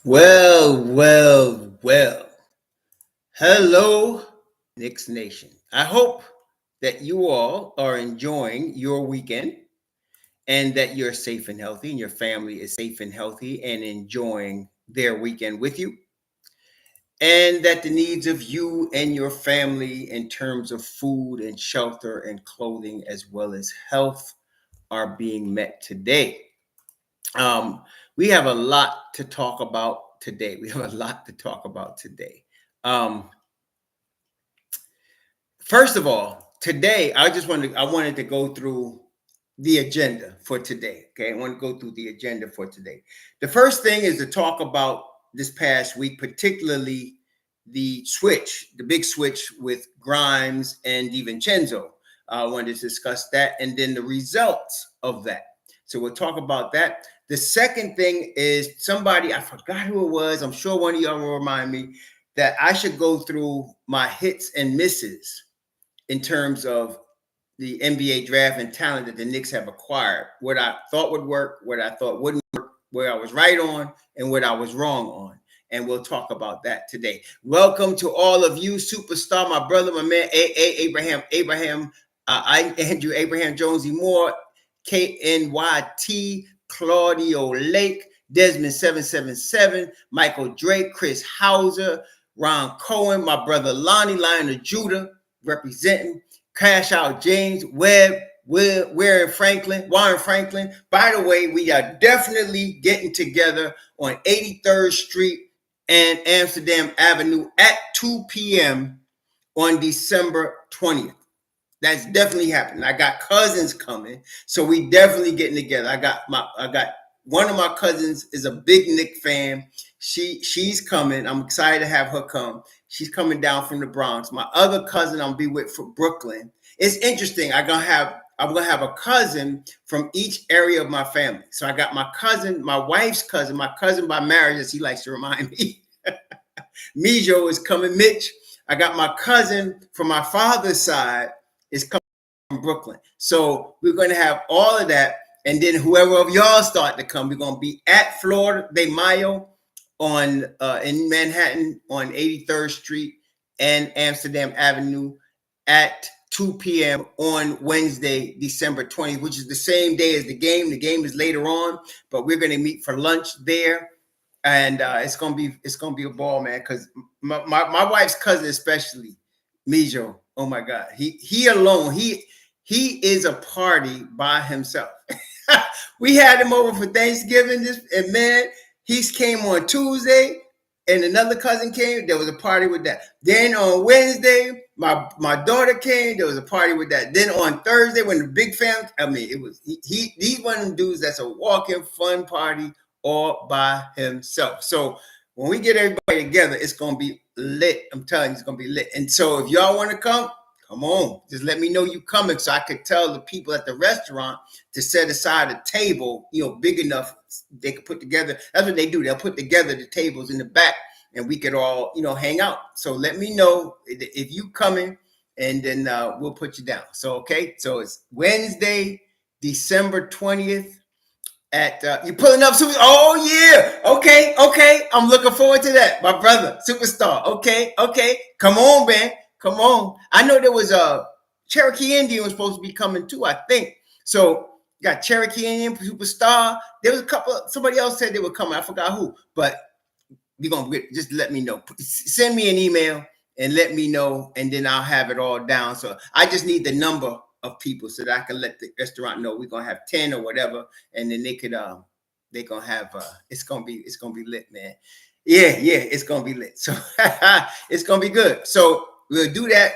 Well. Hello, Knicks Nation. I hope that you all are enjoying your weekend and that you're safe and healthy and your family is safe and healthy and enjoying their weekend with you. And that the needs of you and your family in terms of food and shelter and clothing as well as health are being met today. Um, we have a lot to talk about today. We have a lot to talk about today. Um, First of all, today I wanted to go through the agenda for today. Okay, I want to go through the agenda for today. The first thing is to talk about this past week, particularly the big switch with Grimes and DiVincenzo. I wanted to discuss that and then the results of that. So we'll talk about that. The second thing is somebody, I forgot who it was. I'm sure one of y'all will remind me that I should go through my hits and misses in terms of the NBA draft and talent that the Knicks have acquired. What I thought would work, what I thought wouldn't work, where I was right on, and what I was wrong on. And we'll talk about that today. Welcome to all of you, superstar, my brother, my man, I'm Andrew Abraham Jonesy Moore, KNYT, Claudio Lake, Desmond 777, Michael Drake, Chris Hauser, Ron Cohen, my brother Lonnie Lionel Judah, representing Cash Out James Webb, Warren Franklin. By the way, we are definitely getting together on 83rd Street and Amsterdam Avenue at 2 p.m. on December 20th. That's definitely happening. I got cousins coming, so we definitely getting together. I got one of my cousins is a big Knick fan. She's coming. I'm excited to have her come. She's coming down from the Bronx. My other cousin I'm be with from Brooklyn. It's interesting. I'm gonna have a cousin from each area of my family. So I got my cousin, my wife's cousin, my cousin by marriage, as he likes to remind me. Mijo is coming. Mitch. I got my cousin from my father's side is coming from Brooklyn. So we're going to have all of that. And then whoever of y'all start to come, we're going to be at Florida de Mayo on in Manhattan on 83rd Street and Amsterdam Avenue at 2 p.m. on Wednesday, December 20th, which is the same day as the game. The game is later on, but we're going to meet for lunch there. And it's gonna be a ball, man. Because my wife's cousin, especially Mijo. Oh my God, he alone he is a party by himself. We had him over for Thanksgiving. And man, he came on Tuesday, and another cousin came. There was a party with that. Then on Wednesday, my daughter came. There was a party with that. Then on Thursday, when the big family, I mean, it was he's one of them dudes that's a walking fun party all by himself. So when we get everybody together, it's gonna be lit. I'm telling you, it's gonna be lit. And so if y'all want to come on. Just let me know you coming so I could tell the people at the restaurant to set aside a table, big enough they could put together. That's what they do. They'll put together the tables in the back and we could all, hang out. So let me know if you coming and then we'll put you down. So, okay. So it's Wednesday, December 20th. At you pulling up super. Oh yeah, okay. I'm looking forward to that, my brother, superstar. Okay. Come on, man. Come on. I know there was a Cherokee Indian was supposed to be coming too. I think so. Got Cherokee Indian superstar. There was a couple. Somebody else said they were coming. I forgot who, but you're gonna just let me know. Send me an email and let me know, and then I'll have it all down. So I just need the number of people so that I can let the restaurant know we're gonna have 10 or whatever, and then they're gonna have it's gonna be lit, man. Yeah, it's gonna be lit. So it's gonna be good. So we'll do that.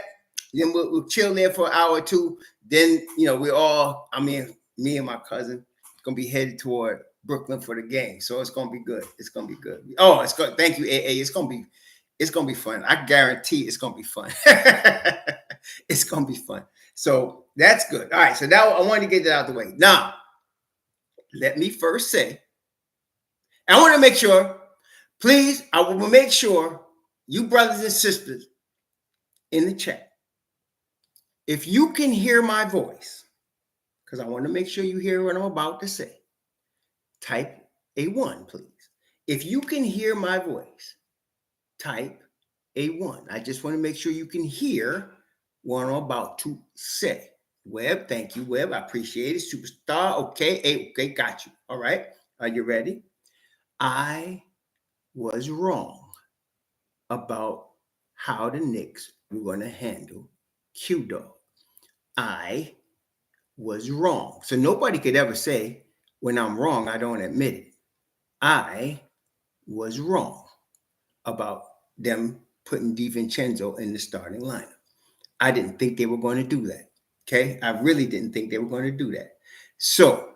Then we'll chill there for an hour or two. Then me and my cousin gonna be headed toward Brooklyn for the game. So it's gonna be good. It's gonna be good. Oh, it's good. Thank you, AA. It's gonna be fun. I guarantee it's gonna be fun. It's gonna be fun. So that's good. All right. So now I wanted to get that out of the way. Now, let me first say, I want to make sure, please, I will make sure you brothers and sisters in the chat, if you can hear my voice, because I want to make sure you hear what I'm about to say, type a 1, please. If you can hear my voice, type A1. I just want to make sure you can hear what I'm about to say. Webb, thank you, Webb. I appreciate it. Superstar. Okay, okay, got you. All right. Are you ready? I was wrong about how the Knicks were going to handle Q-Dog. I was wrong. So nobody could ever say, when I'm wrong, I don't admit it. I was wrong about them putting DiVincenzo in the starting lineup. I didn't think they were going to do that. Okay. I really didn't think they were going to do that. So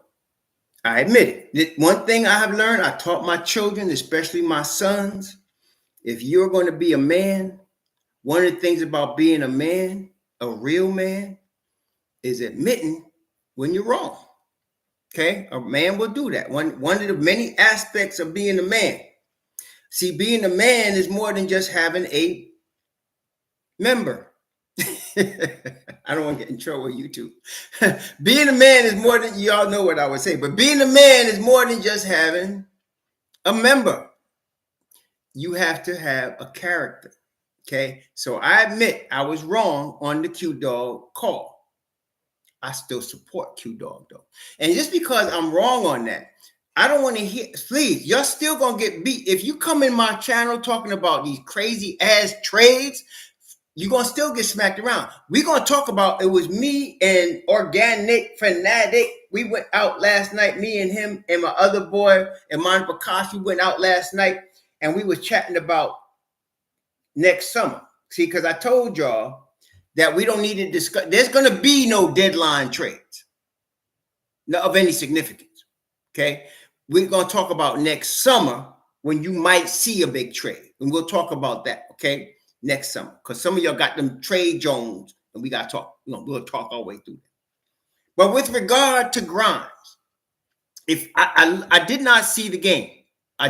I admit it. One thing I have learned, I taught my children, especially my sons, if you're going to be a man, one of the things about being a man, a real man, is admitting when you're wrong. Okay. A man will do that. One of the many aspects of being a man. See, being a man is more than just having a member. I don't want to get in trouble with YouTube. Being a man is more than, y'all know what I would say, but being a man is more than just having a member. You have to have a character. Okay. So I admit I was wrong on the Q-Dog call. I still support Q-Dog though. And just because I'm wrong on that, I don't want to hear, please, you're still going to get beat. If you come in my channel talking about these crazy ass trades, you're going to still get smacked around. We're going to talk about, it was me and Organic Fanatic. We went out last night, me and him and my other boy, Iman Bakash, we went out last night and we was chatting about next summer. See, because I told y'all that we don't need to discuss, there's going to be no deadline trades of any significance. Okay. We're going to talk about next summer when you might see a big trade. And we'll talk about that. Okay. Next summer, because some of y'all got them trade Jones, and we got to talk. We'll talk our way through that. But with regard to Grimes, if I did not see the game, I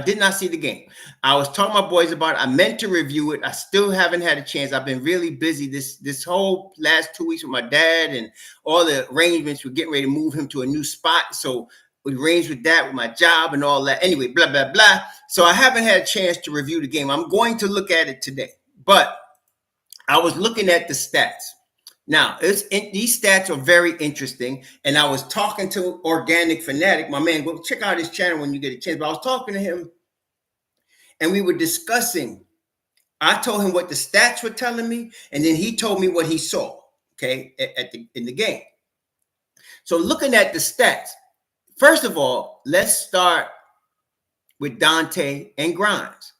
was talking to my boys about it. I meant to review it. I still haven't had a chance. I've been really busy this whole last 2 weeks with my dad and all the arrangements. We're getting ready to move him to a new spot, so we arranged with that with my job and all that. Anyway, blah blah blah. So I haven't had a chance to review the game. I'm going to look at it today. But I was looking at the stats. Now, these stats are very interesting. And I was talking to Organic Fanatic, my man. Go check out his channel when you get a chance. But I was talking to him, and we were discussing. I told him what the stats were telling me, and then he told me what he saw. Okay, in the game. So looking at the stats, first of all, let's start with Donte and Grimes.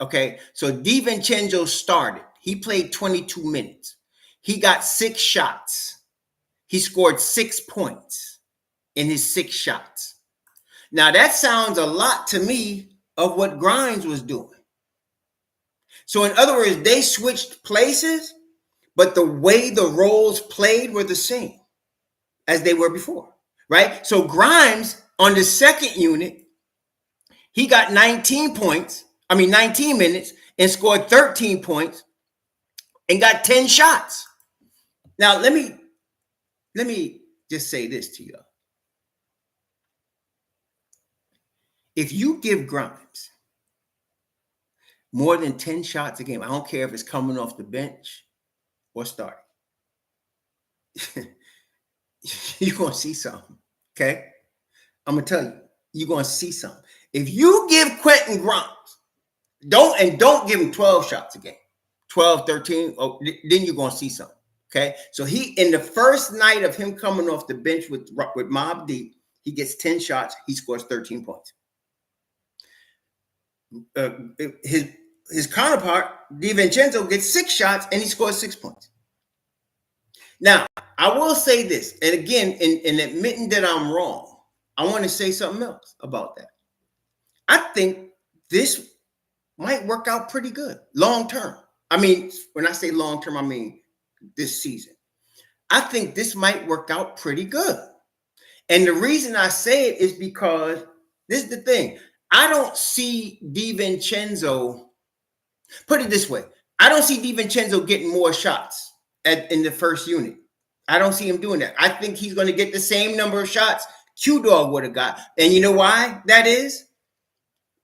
Okay, so DiVincenzo started. He played 22 minutes. He got 6 shots. He scored 6 points in his 6 shots. Now, that sounds a lot to me of what Grimes was doing. So, in other words, they switched places, but the way the roles played were the same as they were before, right? So, Grimes on the second unit, he got 19 minutes and scored 13 points and got 10 shots. Now, let me just say this to you. If you give Grimes more than 10 shots a game, I don't care if it's coming off the bench or starting, you're going to see something, okay? I'm going to tell you, you're going to see something. If you give Quentin Grimes, don't give him 12 shots a game, 12, 13, then you're going to see something, okay? So he, in the first night of him coming off the bench with Mobb Deep, he gets 10 shots, he scores 13 points. His counterpart, DiVincenzo, gets 6 shots and he scores 6 points. Now, I will say this, and again, in admitting that I'm wrong, I want to say something else about that. I think this might work out pretty good long term. I mean, when I say long term, I mean this season. I think this might work out pretty good. And the reason I say it is because this is the thing. I don't see DiVincenzo, put it this way, I don't see DiVincenzo getting more shots in the first unit. I don't see him doing that. I think he's going to get the same number of shots Q-Dog would have got. And you know why that is?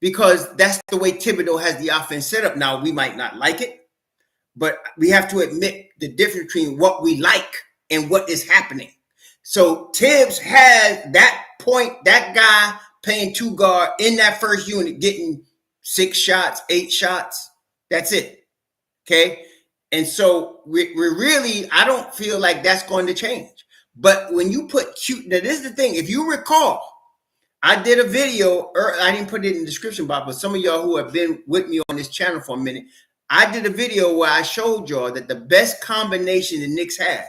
because that's the way Thibodeau has the offense set up. Now, we might not like it, but we have to admit the difference between what we like and what is happening. So Thibs has that point, that guy playing two guard in that first unit, getting 6 shots, 8 shots. That's it. Okay. And so we're really, I don't feel like that's going to change. But when you put Q, now this is the thing. If you recall, I did a video, I didn't put it in the description box, but some of y'all who have been with me on this channel for a minute, I did a video where I showed y'all that the best combination the Knicks have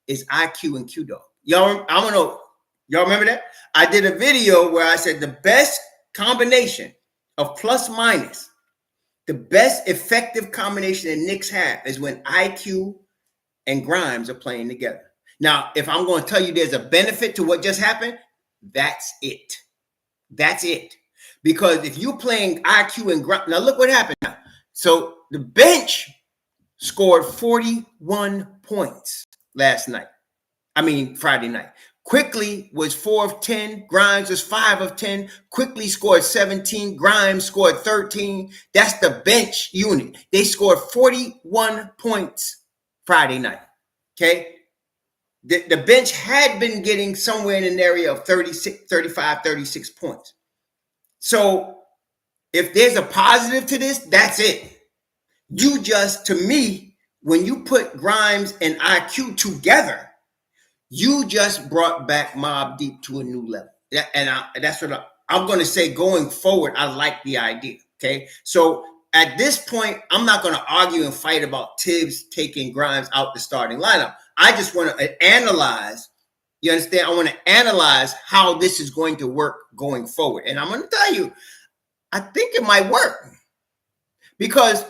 is IQ and Q Dog. Y'all, I don't know. Y'all remember that? I did a video where I said the best combination of plus minus, the best effective combination the Knicks have is when IQ and Grimes are playing together. Now, if I'm going to tell you there's a benefit to what just happened, that's it. That's it. Because if you're playing IQ and Grimes, now look what happened now. So the bench scored 41 points Friday night. Quickly was 4 of 10. Grimes was 5 of 10. Quickly scored 17. Grimes scored 13. That's the bench unit. They scored 41 points Friday night. Okay. The bench had been getting somewhere in an area of 35, 36 points. So if there's a positive to this, that's it. You just, to me, when you put Grimes and IQ together, you just brought back Mobb Deep to a new level. That's what I'm going to say going forward. I like the idea. Okay. So at this point, I'm not going to argue and fight about Thibs taking Grimes out the starting lineup. I just want to analyze. You understand? I want to analyze how this is going to work going forward. And I'm going to tell you, I think it might work because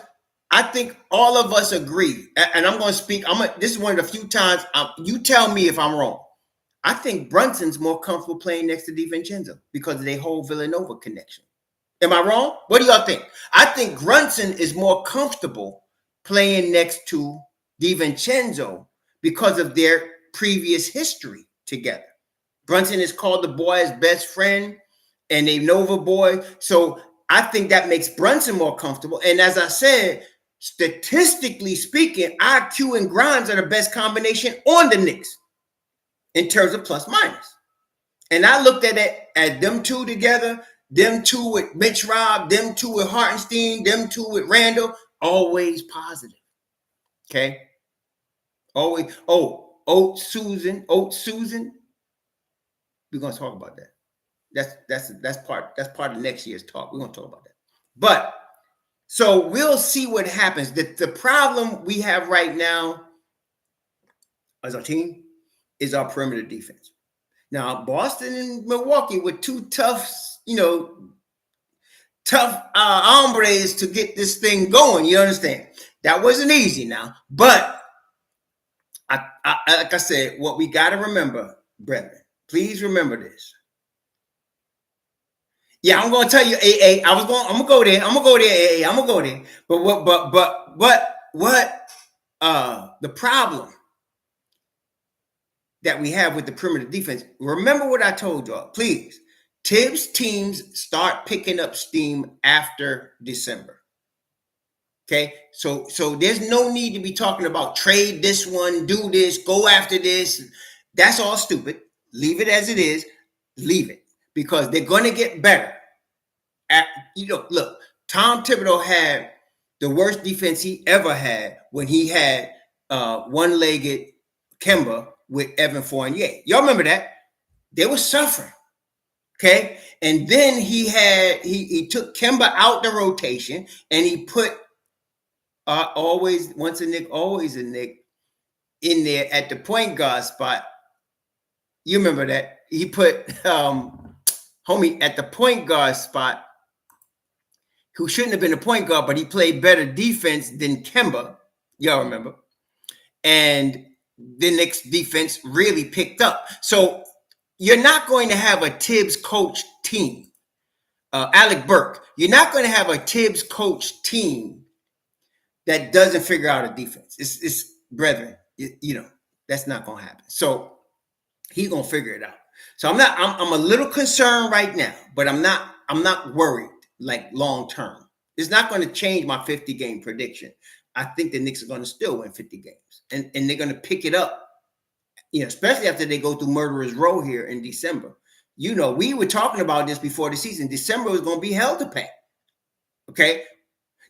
I think all of us agree, and I'm going to speak. This is one of the few times you tell me if I'm wrong. I think Brunson's more comfortable playing next to DiVincenzo because of their whole Villanova connection. Am I wrong? What do y'all think? I think Brunson is more comfortable playing next to DiVincenzo because of their previous history together. Brunson is called the boy's best friend and a Nova boy. So I think that makes Brunson more comfortable. And as I said, statistically speaking, IQ and Grimes are the best combination on the Knicks in terms of plus minus. And I looked at it at them two together, them two with Mitch Robb, them two with Hartenstein, them two with Randall, always positive. Okay. Always. Oat Susan. We're going to talk about that. That's part of next year's talk. We're going to talk about that. But so we'll see what happens. The problem we have right now as a team is our perimeter defense. Now, Boston and Milwaukee were two tough hombres to get this thing going. You understand? That wasn't easy now. But like I said, what we got to remember, brethren, please remember this. Yeah, I'm going to tell you, AA. I'm going to go there. I'm going to go there, AA. I'm going to go there. But what the problem that we have with the perimeter defense, remember what I told y'all. Please, Thibs teams start picking up steam after December. Okay, so there's no need to be talking about trade this one, do this, go after this. That's all stupid. Leave it as it is. Leave it. Because they're going to get better. Look, Tom Thibodeau had the worst defense he ever had when he had one-legged Kemba with Evan Fournier. Y'all remember that? They were suffering. Okay? And then he took Kemba out the rotation and he put always a Nick in there at the point guard spot. You remember that? He put homie at the point guard spot, who shouldn't have been a point guard, but he played better defense than Kemba. Y'all remember? And the Knicks defense really picked up. So you're not going to have a Thibs coach team. Alec Burke, you're not going to have a Thibs coach team that doesn't figure out a defense. It's brethren, that's not going to happen. So he's going to figure it out. So I'm a little concerned right now, but I'm not worried. like long term. It's not going to change my 50 game prediction. I think the Knicks are going to still win 50 games, and they're going to pick it up, especially after they go through Murderer's Row here in December. We were talking about this before the season. December is going to be hell to pay. Okay.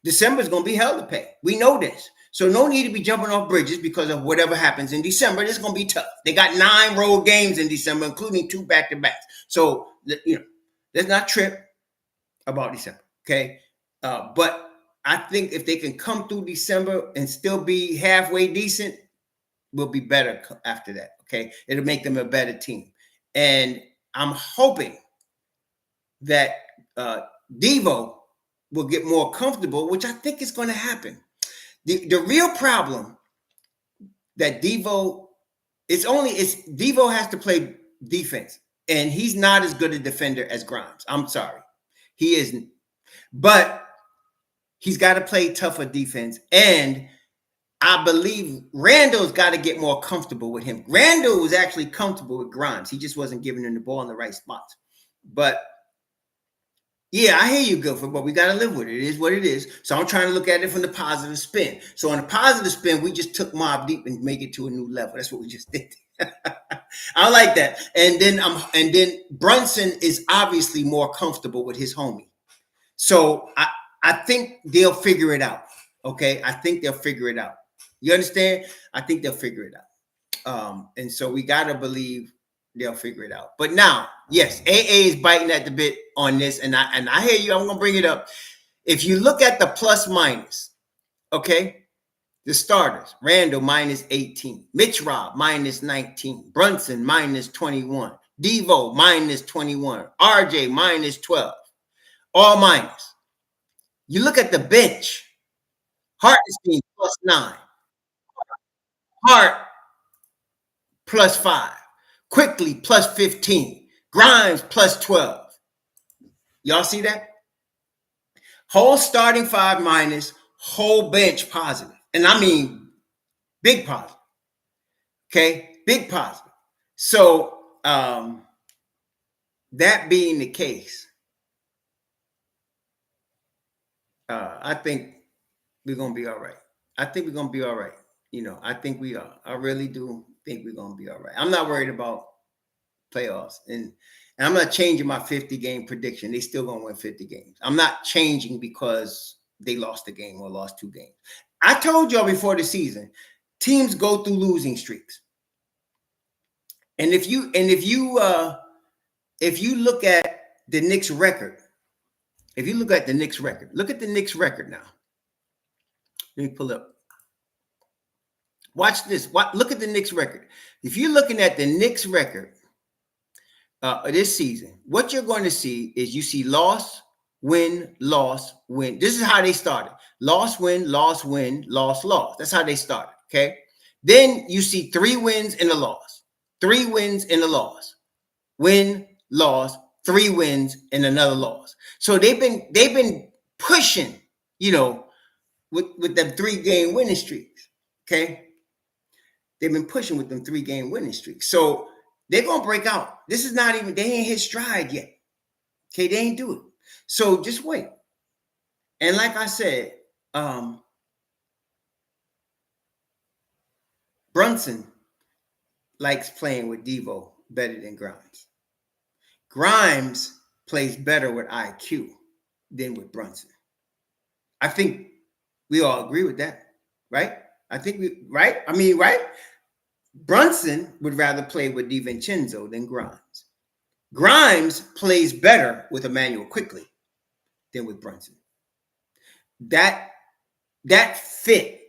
December is going to be hell to pay. We know this. So no need to be jumping off bridges because of whatever happens in December. It's going to be tough. They got 9 road games in December, including 2 back-to-backs. So, let's not trip about December. Okay. But I think if they can come through December and still be halfway decent, we'll be better after that. Okay. It'll make them a better team. And I'm hoping that Devo will get more comfortable, which I think is going to happen. The real problem that Devo has to play defense, and he's not as good a defender as Grimes. I'm sorry, he isn't. But he's got to play tougher defense, and I believe Randall's got to get more comfortable with him. Randall was actually comfortable with Grimes. He just wasn't giving him the ball in the right spots. But yeah, I hear you, Guilford, but we got to live with it. It is what it is. So I'm trying to look at it from the positive spin. So on the positive spin, we just took Mobb Deep and make it to a new level. That's what we just did. I like that. And then Brunson is obviously more comfortable with his homie. So I think they'll figure it out. Okay, I think they'll figure it out. You understand? I think they'll figure it out. And so we got to believe they'll figure it out. But now, yes, AA is biting at the bit on this, and I hear you. I'm gonna bring it up. If you look at the plus minus, okay, the starters: Randall minus 18, Mitch Rob minus 19, Brunson minus 21, Devo minus 21, RJ minus 12, all minus. You look at the bench: Hartenstein plus 9, Hart plus 5. Quickly plus 15. Grimes plus 12. Y'all see that? Whole starting 5 minus, whole bench positive. And I mean big positive. Okay? Big positive. So that being the case, I think we're going to be all right. I think we're going to be all right. I think we are. I really do think we're going to be all right. I'm not worried about playoffs. And I'm not changing my 50 game prediction. They still going to win 50 games. I'm not changing because they lost a game or lost 2 games. I told y'all before the season, teams go through losing streaks. And if you look at the Knicks record, look at the Knicks record now. Let me pull up. Watch this. Look at the Knicks record. If you're looking at the Knicks record this season, what you're going to see is you see loss, win, loss, win. This is how they started. Loss, win, loss, win, loss, loss. That's how they started. Okay. Then you see 3 wins and a loss. 3 wins and a loss. Win, loss, 3 wins and another loss. So they've been pushing, with them 3 game winning streaks. Okay. They've been pushing with them 3 game winning streaks. So they're going to break out. This is not even, they ain't hit stride yet. Okay, they ain't do it. So just wait. And like I said, Brunson likes playing with Devo better than Grimes. Grimes plays better with IQ than with Brunson. I think we all agree with that, right? Right? I mean, right? Brunson would rather play with DiVincenzo than Grimes. Grimes plays better with Emmanuel Quickly than with Brunson. That fit,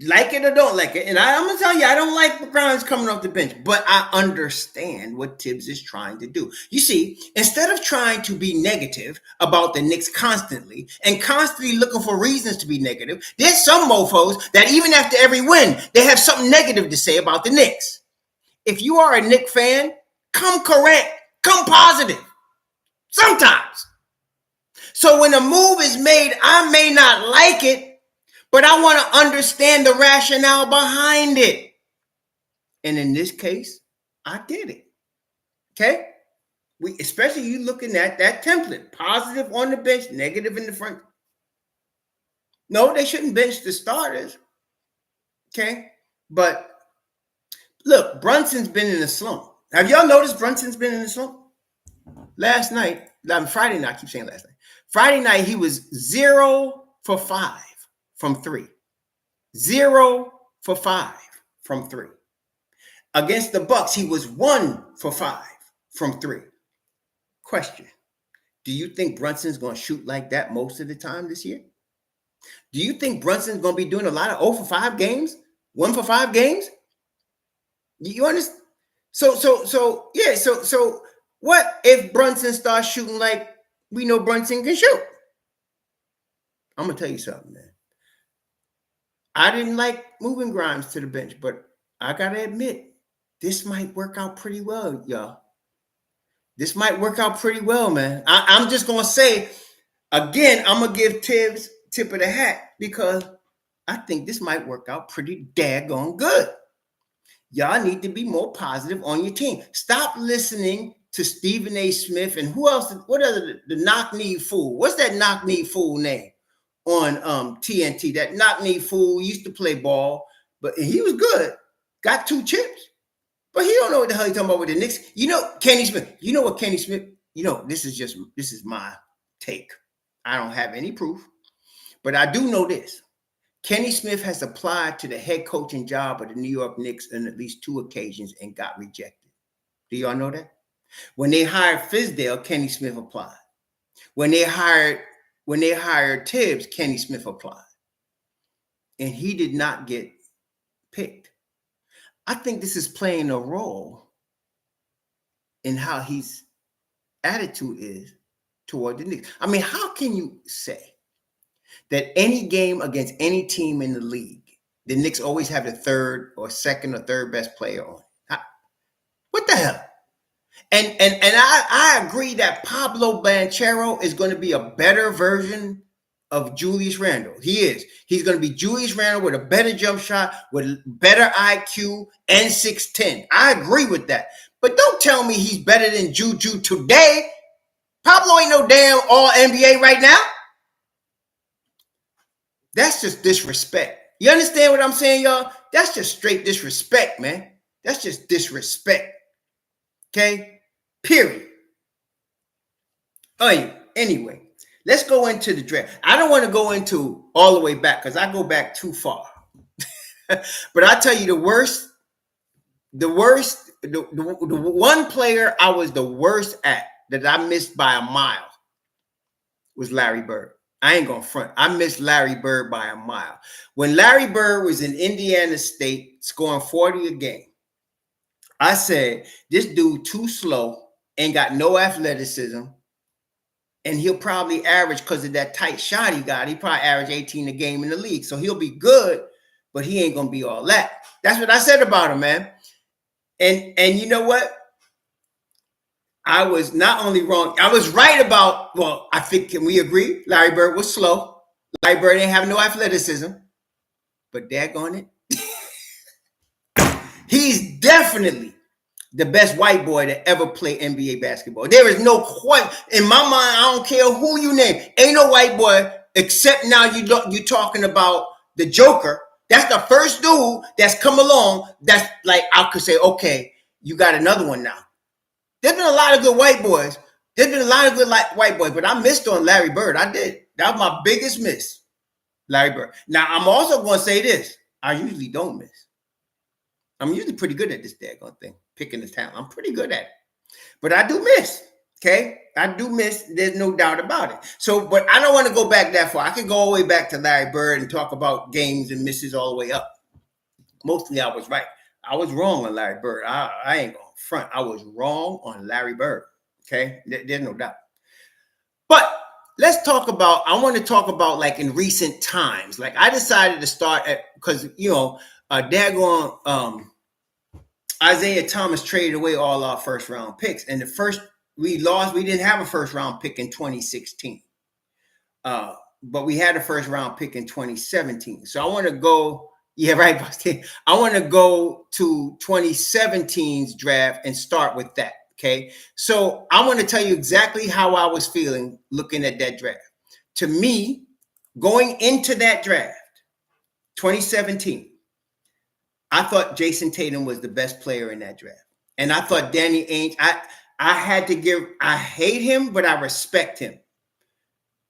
like it or don't like it. And I'm going to tell you, I don't like Grimes coming off the bench, but I understand what Thibs is trying to do. You see, instead of trying to be negative about the Knicks constantly and constantly looking for reasons to be negative, there's some mofos that even after every win, they have something negative to say about the Knicks. If you are a Knicks fan, come correct, come positive. Sometimes. So when a move is made, I may not like it, but I want to understand the rationale behind it. And in this case, I did it. Okay? Especially you looking at that template, positive on the bench, negative in the front. No, they shouldn't bench the starters. Okay. But look, Brunson's been in a slump. Have y'all noticed Brunson's been in a slump? Last night, Friday night, I keep saying last night. Friday night, he was 0 for 5 from 3. 0 for 5 from 3. Against the Bucks, he was 1 for 5 from 3. Question: do you think Brunson's going to shoot like that most of the time this year? Do you think Brunson's going to be doing a lot of 0 for 5 games? 1 for 5 games? You understand? So what if Brunson starts shooting like we know Brunson can shoot? I'm going to tell you something, man. I didn't like moving Grimes to the bench, but I got to admit, this might work out pretty well, y'all. This might work out pretty well, man. I'm just going to say, again, I'm going to give Thibs tip of the hat because I think this might work out pretty daggone good. Y'all need to be more positive on your team. Stop listening to Stephen A. Smith and who else? What other the knock-knee fool? What's that knock-knee fool name on TNT? That knock-knee fool used to play ball, but he was good. Got 2 chips, but he don't know what the hell he's talking about with the Knicks. You know, Kenny Smith. You know what Kenny Smith? You know, this is my take. I don't have any proof, but I do know this. Kenny Smith has applied to the head coaching job of the New York Knicks on at least 2 occasions and got rejected. Do y'all know that? When they hired Fizdale, Kenny Smith applied. When they hired Thibs, Kenny Smith applied. And he did not get picked. I think this is playing a role in how his attitude is toward the Knicks. I mean, how can you say that any game against any team in the league, the Knicks always have the third or second or third best player on? What the hell? And I agree that Pablo Banchero is going to be a better version of Julius Randle. He is. He's going to be Julius Randle with a better jump shot, with better IQ and 6'10". I agree with that. But don't tell me he's better than Juju today. Pablo ain't no damn All-NBA right now. That's just disrespect. You understand what I'm saying, y'all? That's just straight disrespect, man. That's just disrespect. Okay? Period. Anyway, let's go into the draft. I don't want to go into all the way back because I go back too far. But I tell you the one player I was the worst at that I missed by a mile was Larry Bird. I ain't going to front. I missed Larry Bird by a mile. When Larry Bird was in Indiana State scoring 40 a game, I said, this dude too slow, ain't got no athleticism, and he'll probably average, because of that tight shot he got, he probably average 18 a game in the league. So he'll be good, but he ain't going to be all that. That's what I said about him, man. And you know what? I was not only wrong, I was right about, well, I think, can we agree? Larry Bird was slow. Larry Bird didn't have no athleticism. But daggone it, he's definitely the best white boy to ever play NBA basketball. There is no quite, in my mind, I don't care who you name. Ain't no white boy, except now you're talking about the Joker. That's the first dude that's come along that's like, I could say, okay, you got another one now. There's been a lot of good white boys. There's been a lot of good white boys, but I missed on Larry Bird. I did. That was my biggest miss, Larry Bird. Now, I'm also going to say this. I usually don't miss. I'm usually pretty good at this daggone thing, picking the talent. I'm pretty good at it. But I do miss, okay? I do miss. There's no doubt about it. So, but I don't want to go back that far. I can go all the way back to Larry Bird and talk about games and misses all the way up. Mostly I was right. I was wrong on Larry Bird. I ain't going to front. I was wrong on Larry Bird, okay? There's no doubt. But let's talk about, I want to talk about like in recent times. Like I decided to start at, because, you know, daggone Isaiah Thomas traded away all our first round picks. And the first we lost, we didn't have a first round pick in 2016. But we had a first round pick in 2017. So I want to go, yeah, right. I want to go to 2017's draft and start with that. Okay. So I want to tell you exactly how I was feeling looking at that draft. To me, going into that draft, 2017, I thought Jason Tatum was the best player in that draft. And I thought Danny Ainge, I hate him, but I respect him.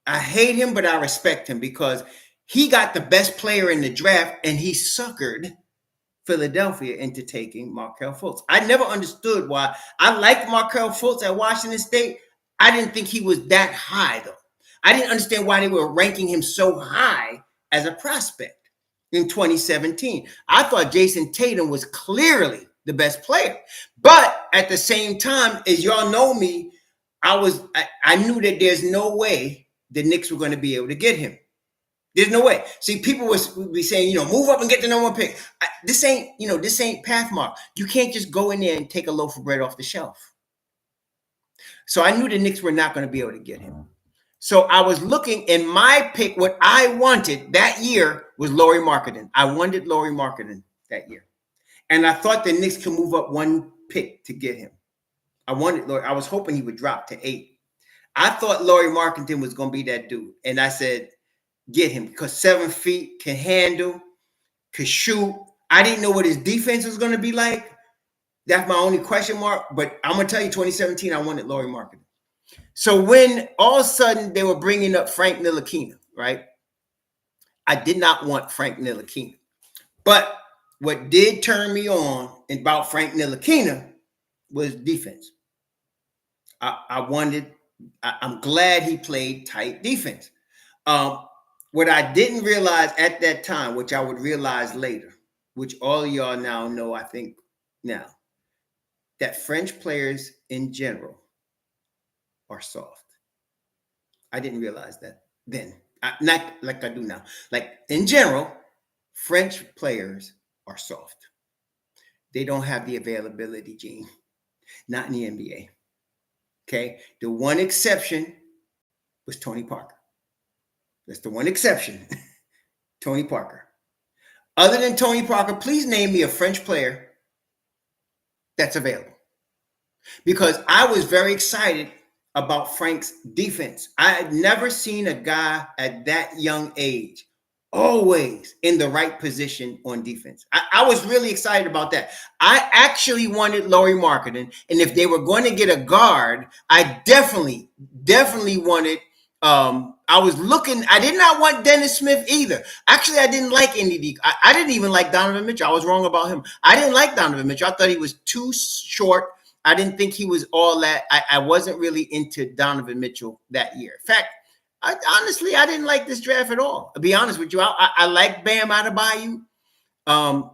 I hate him, but I respect him because he got the best player in the draft and he suckered Philadelphia into taking Markelle Fultz. I never understood why. I liked Markelle Fultz at Washington State. I didn't think he was that high, though. I didn't understand why they were ranking him so high as a prospect in 2017. I thought Jason Tatum was clearly the best player. But at the same time, as y'all know me, I knew that there's no way the Knicks were going to be able to get him. There's no way. See, people would be saying, move up and get the number one pick. This ain't Pathmark. You can't just go in there and take a loaf of bread off the shelf. So I knew the Knicks were not going to be able to get him. So I was looking, and my pick, what I wanted that year was Lauri Markkanen. I wanted Lauri Markkanen that year. And I thought the Knicks could move up one pick to get him. I was hoping he would drop to 8. I thought Lauri Markkanen was going to be that dude. And I said, get him because 7 feet, can handle, could shoot. I didn't know what his defense was going to be like. That's my only question mark. But I'm going to tell you, 2017, I wanted Lauri Markkanen. So when all of a sudden they were bringing up Frank Ntilikina, right? I did not want Frank Ntilikina. But what did turn me on about Frank Ntilikina was defense. I'm glad he played tight defense. What I didn't realize at that time, which I would realize later, which all of y'all now know, I think now, that French players in general are soft. I didn't realize that then. Not like I do now. Like in general, French players are soft. They don't have the availability gene. Not in the NBA. Okay? The one exception was Tony Parker. That's the one exception. Tony Parker. Other than Tony Parker, please name me a French player that's available. Because I was very excited about Frank's defense. I had never seen a guy at that young age always in the right position on defense. I was really excited about that. I actually wanted Lauri Markkanen, and if they were going to get a guard, I definitely wanted. I did not want Dennis Smith either. Actually, I didn't like Indy. I didn't even like Donovan Mitchell. I was wrong about him. I didn't like Donovan Mitchell. I thought he was too short. I didn't think he was all that. I wasn't really into Donovan Mitchell that year. In fact, honestly, I didn't like this draft at all. To be honest with you, I like Bam Adebayo.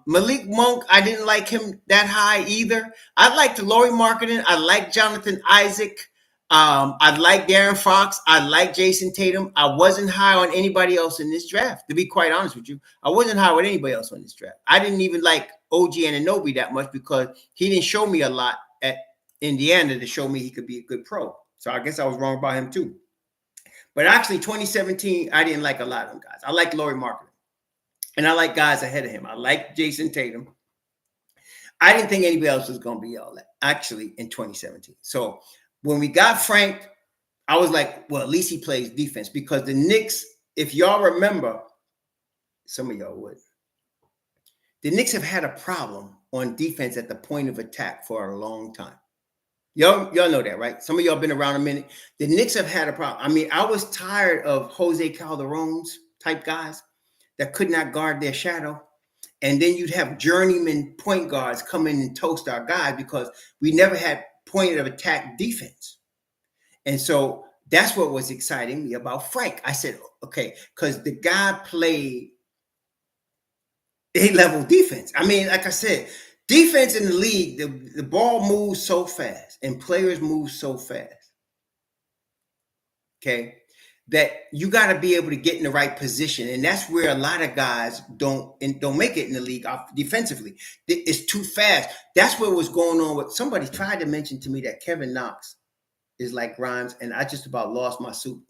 Malik Monk, I didn't like him that high either. I liked Lauri Markkanen. I liked Jonathan Isaac. I like Darren Fox. I like Jason Tatum. I wasn't high on anybody else in this draft, to be quite honest with you. I wasn't high with anybody else on this draft. I didn't even like OG Anunoby that much because he didn't show me a lot at Indiana to show me he could be a good pro. So I guess I was wrong about him too. But actually, 2017, I didn't like a lot of them guys. I like Lauri Markkanen. And I like guys ahead of him. I like Jason Tatum. I didn't think anybody else was going to be all that, actually, in 2017. So when we got Frank, I was like, well, at least he plays defense. Because the Knicks, if y'all remember, some of y'all would, the Knicks have had a problem on defense at the point of attack for a long time. Y'all know that, right? Some of y'all been around a minute. The Knicks have had a problem. I mean, I was tired of Jose Calderon's type guys that could not guard their shadow. And then you'd have journeyman point guards come in and toast our guys because we never had point of attack defense. And so that's what was exciting me about Frank. I said, okay, because the guy played A-level defense. I mean, like I said, defense in the league, the ball moves so fast and players move so fast, okay, that you got to be able to get in the right position. And that's where a lot of guys don't make it in the league defensively. It's too fast. That's what was going on with somebody tried to mention to me that Kevin Knox is like Grimes, and I just about lost my suit.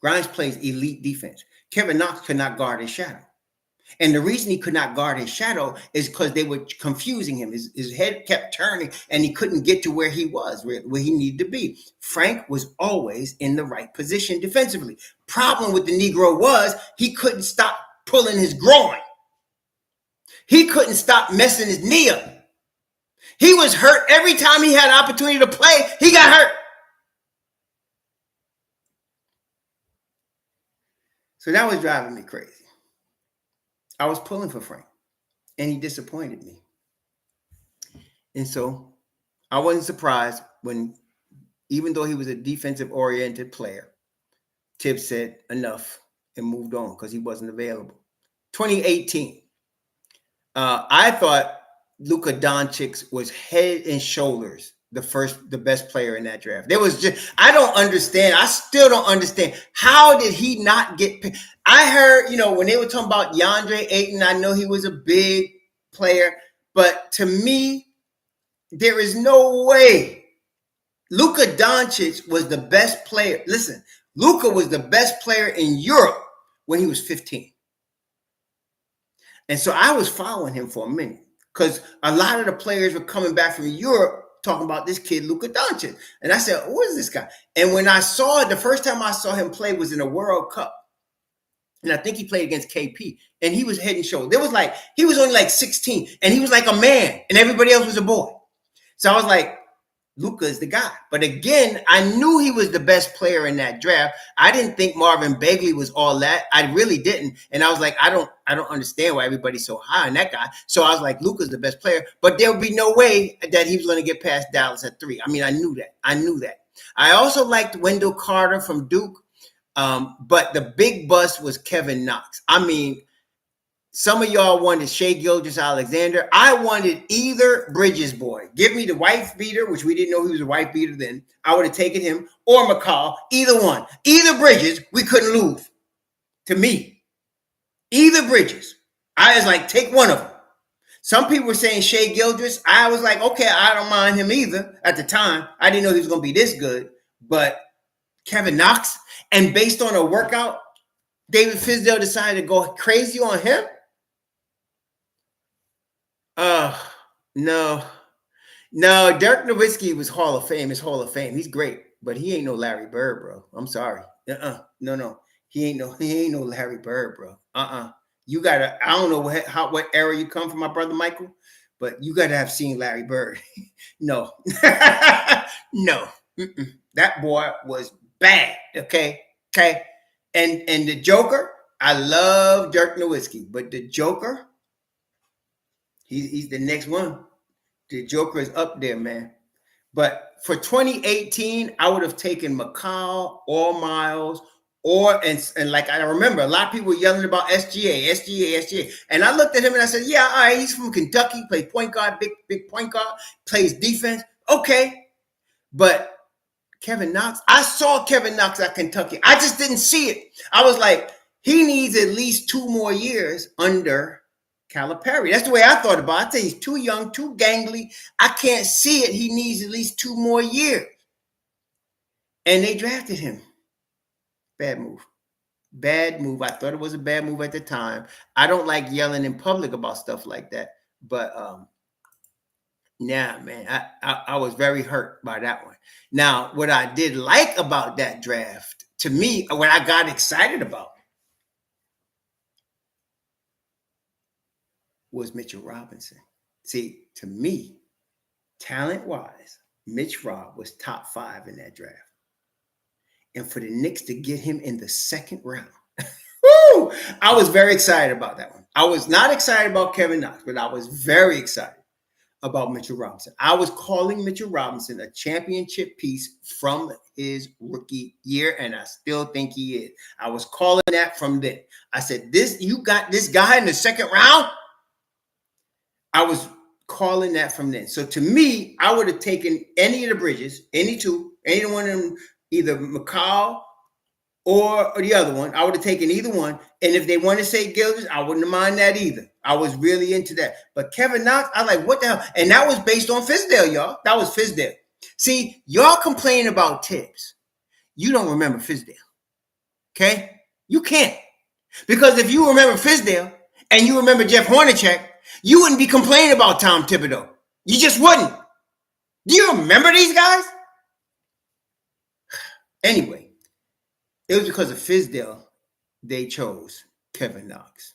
Grimes plays elite defense. Kevin Knox could not guard his shadow. And the reason he could not guard his shadow is because they were confusing him. His head kept turning and he couldn't get to where he was, where he needed to be. Frank was always in the right position defensively. Problem with the Negro was he couldn't stop pulling his groin. He couldn't stop messing his knee up. He was hurt every time he had an opportunity to play. He got hurt. So that was driving me crazy. I was pulling for Frank, and he disappointed me. And so I wasn't surprised when, even though he was a defensive-oriented player, Thibs said enough and moved on because he wasn't available. 2018, I thought Luka Doncic was head and shoulders the best player in that draft. There was just, I don't understand. I still don't understand. How did he not get picked? I heard, when they were talking about DeAndre Ayton, I know he was a big player, but to me, there is no way. Luka Doncic was the best player. Listen, Luka was the best player in Europe when he was 15. And so I was following him for a minute because a lot of the players were coming back from Europe talking about this kid, Luka Doncic. And I said, who is this guy? And when I saw it, the first time I saw him play was in a World Cup. And I think he played against KP. And he was head and shoulders. He was only like 16. And he was like a man. And everybody else was a boy. So I was like, Luka is the guy. But again, I knew he was the best player in that draft. I didn't think Marvin Bagley was all that. I really didn't. And I was like, I don't understand why everybody's so high on that guy. So I was like, Luka's the best player. But there would be no way that he was going to get past Dallas at 3. I mean, I knew that. I also liked Wendell Carter from Duke. But the big bust was Kevin Knox. I mean, some of y'all wanted Shai Gilgeous-Alexander. I wanted either Bridges boy. Give me the wife beater, which we didn't know he was a wife beater then. I would have taken him, or McCall. Either one. Either Bridges, we couldn't lose. To me. Either Bridges. I was like, take one of them. Some people were saying Shai Gilgeous. I was like, okay, I don't mind him either at the time. I didn't know he was going to be this good. But Kevin Knox, and based on a workout, David Fizdale decided to go crazy on him? No. Dirk Nowitzki was Hall of Fame. It's Hall of Fame. He's great, but he ain't no Larry Bird, bro. I'm sorry. No. He ain't no Larry Bird, bro. You gotta. I don't know what era you come from, my brother Michael, but you gotta have seen Larry Bird. No, no. That boy was bad. Okay. And the Joker, I love Dirk Nowitzki, but the Joker, he's the next one. The Joker is up there, man. But for 2018, I would have taken McCall or Miles and like I remember a lot of people were yelling about SGA. And I looked at him and I said, yeah, all right, he's from Kentucky, plays point guard, big point guard, plays defense. Okay. But Kevin Knox, I saw Kevin Knox at Kentucky. I just didn't see it. I was like, he needs at least 2 more years under Calipari. That's the way I thought about it. I think he's too young, too gangly. I can't see it. He needs at least 2 more years. And they drafted him. Bad move. I thought it was a bad move at the time. I don't like yelling in public about stuff like that. But yeah, man, I was very hurt by that one. Now, what I did like about that draft, to me, what I got excited about was Mitchell Robinson. See, to me, talent-wise, Mitch Rob was top 5 in that draft. And for the Knicks to get him in the 2nd round, woo, I was very excited about that one. I was not excited about Kevin Knox, but I was very excited about Mitchell Robinson. I was calling Mitchell Robinson a championship piece from his rookie year, and I still think he is. I was calling that from then. I said, you got this guy in the 2nd round? I was calling that from then. So to me, I would have taken any of the Bridges, any one of them, either McCall or the other one. I would have taken either one. And if they want to say Gilgeous, I wouldn't mind that either. I was really into that. But Kevin Knox, I was like, what the hell? And that was based on Fizdale, y'all. That was Fizdale. See, y'all complaining about Thibs. You don't remember Fizdale. Okay? You can't. Because if you remember Fizdale, and you remember Jeff Hornacek, you wouldn't be complaining about Tom Thibodeau. You just wouldn't. Do you remember these guys? Anyway, it was because of Fizdale they chose Kevin Knox.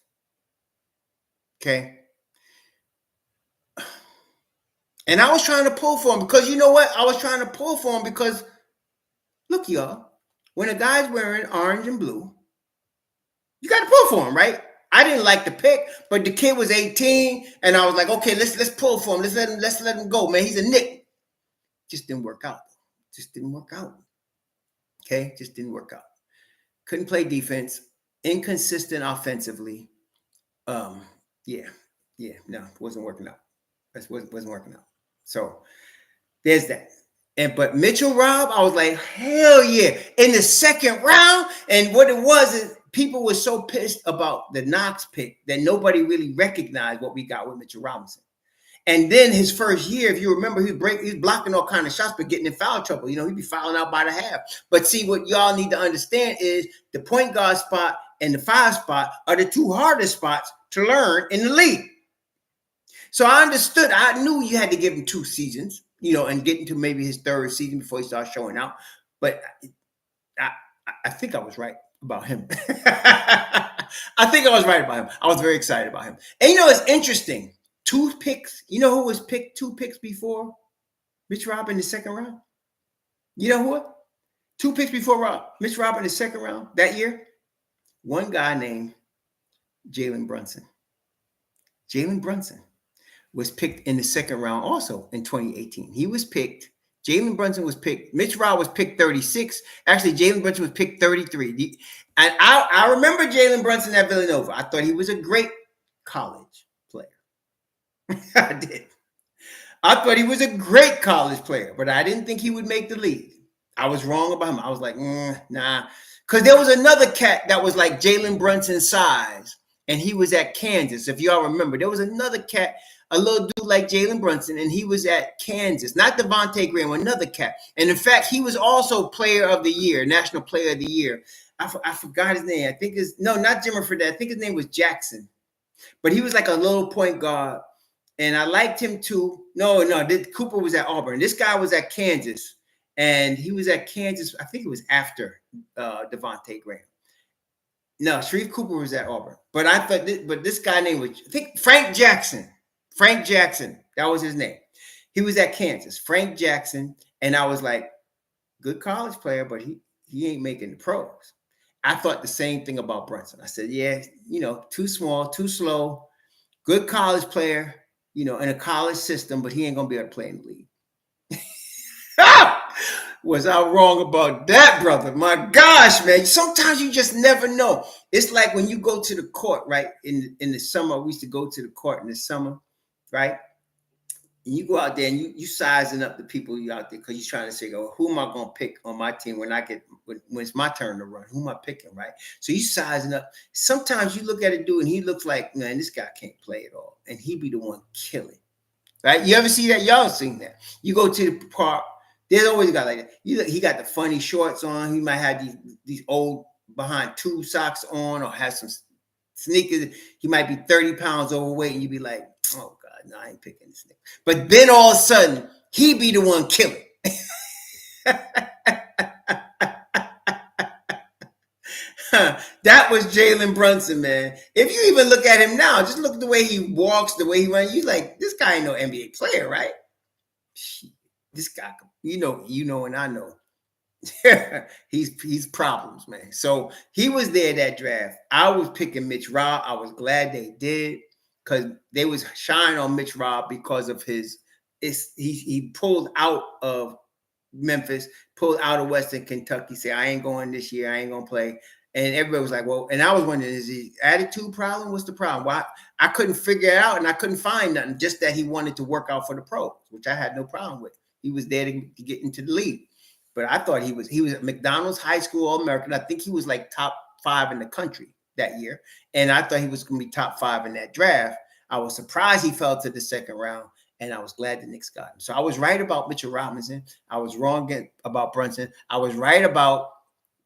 Okay? And I was trying to pull for him because you know what? I was trying to pull for him because, look, y'all, when a guy's wearing orange and blue, you got to pull for him, right? I didn't like the pick, but the kid was 18, and I was like, okay, let's pull for him. Let's let him go, man. He's a Knick. Just didn't work out. Just didn't work out. Okay? Just didn't work out. Couldn't play defense. Inconsistent offensively. No, wasn't working out. Wasn't working out. So there's that. But Mitchell Robb, I was like, hell yeah. In the second round. And what it was is people were so pissed about the Knox pick that nobody really recognized what we got with Mitchell Robinson. And then his first year, if you remember, he was blocking all kind of shots, but getting in foul trouble. You know, he'd be fouling out by the half. But see, what y'all need to understand is the point guard spot and the 5 spot are the 2 hardest spots to learn in the league. So I understood. I knew you had to give him 2 seasons, you know, and get into maybe his 3rd season before he started showing out. But I think I was right about him. I think I was right about him. I was very excited about him. And, you know, it's interesting. 2 picks. You know who was picked 2 picks before Mitch Robb in the second round? You know who? 2 picks before Mitch Robb in the second round that year? One guy named Jalen Brunson. Jalen Brunson was picked in the second round also in 2018. He was picked. Jalen Brunson was picked. Mitch Robb was picked 36. Actually, Jalen Brunson was picked 33. And I remember Jalen Brunson at Villanova. I thought he was a great college player. I did. I thought he was a great college player, but I didn't think he would make the league. I was wrong about him. I was like, nah. Because there was another cat that was like Jalen Brunson's size, and he was at Kansas. If y'all remember, there was another cat, a little dude like Jalen Brunson, and he was at Kansas. Not Devontae Graham, another cat. And in fact, he was also Player of the Year, National Player of the Year. I forgot his name. I think not Jimmer Fredette. I think his name was Jackson. But he was like a little point guard. And I liked him too. No, Cooper was at Auburn. This guy was at Kansas. And he was at Kansas. I think it was after Devontae Graham. No, Sharif Cooper was at Auburn. But I thought, this guy named was, I think, Frank Jackson. Frank Jackson. That was his name. He was at Kansas. Frank Jackson. And I was like, good college player, but he ain't making the pros. I thought the same thing about Brunson. I said, yeah, too small, too slow, good college player, in a college system, but he ain't going to be able to play in the league. Was I wrong about that, brother? My gosh, man. Sometimes you just never know. It's like when you go to the court, right? In the summer, we used to go to the court in the summer, right? And you go out there and you sizing up the people you out there because you're trying to say, who am I going to pick on my team when it's my turn to run? Who am I picking, right? So you sizing up. Sometimes you look at a dude and he looks like, man, this guy can't play at all. And he be the one killing, right? You ever see that? Y'all seen that. You go to the park. There's always a guy like that. He got the funny shorts on. He might have these old behind tube socks on or have some sneakers. He might be 30 pounds overweight and you be like, oh, God, no, I ain't picking this nigga. But then all of a sudden, he be the one killing. That was Jalen Brunson, man. If you even look at him now, just look at the way he walks, the way he runs. You like, this guy ain't no NBA player, right? This guy, you know, and I know. he's problems, man. So he was there that draft. I was picking Mitch Robb. I was glad they did because they was shining on Mitch Robb because of he pulled out of Memphis, pulled out of Western Kentucky, said, I ain't going this year. I ain't going to play. And everybody was like, well, and I was wondering, is he attitude problem? What's the problem? Why? I couldn't figure it out and I couldn't find nothing, just that he wanted to work out for the pros, which I had no problem with. He was there to get into the league. But I thought he was at McDonald's High School All-American. I think he was like top 5 in the country that year. And I thought he was going to be top 5 in that draft. I was surprised he fell to the second round. And I was glad the Knicks got him. So I was right about Mitchell Robinson. I was wrong about Brunson. I was right about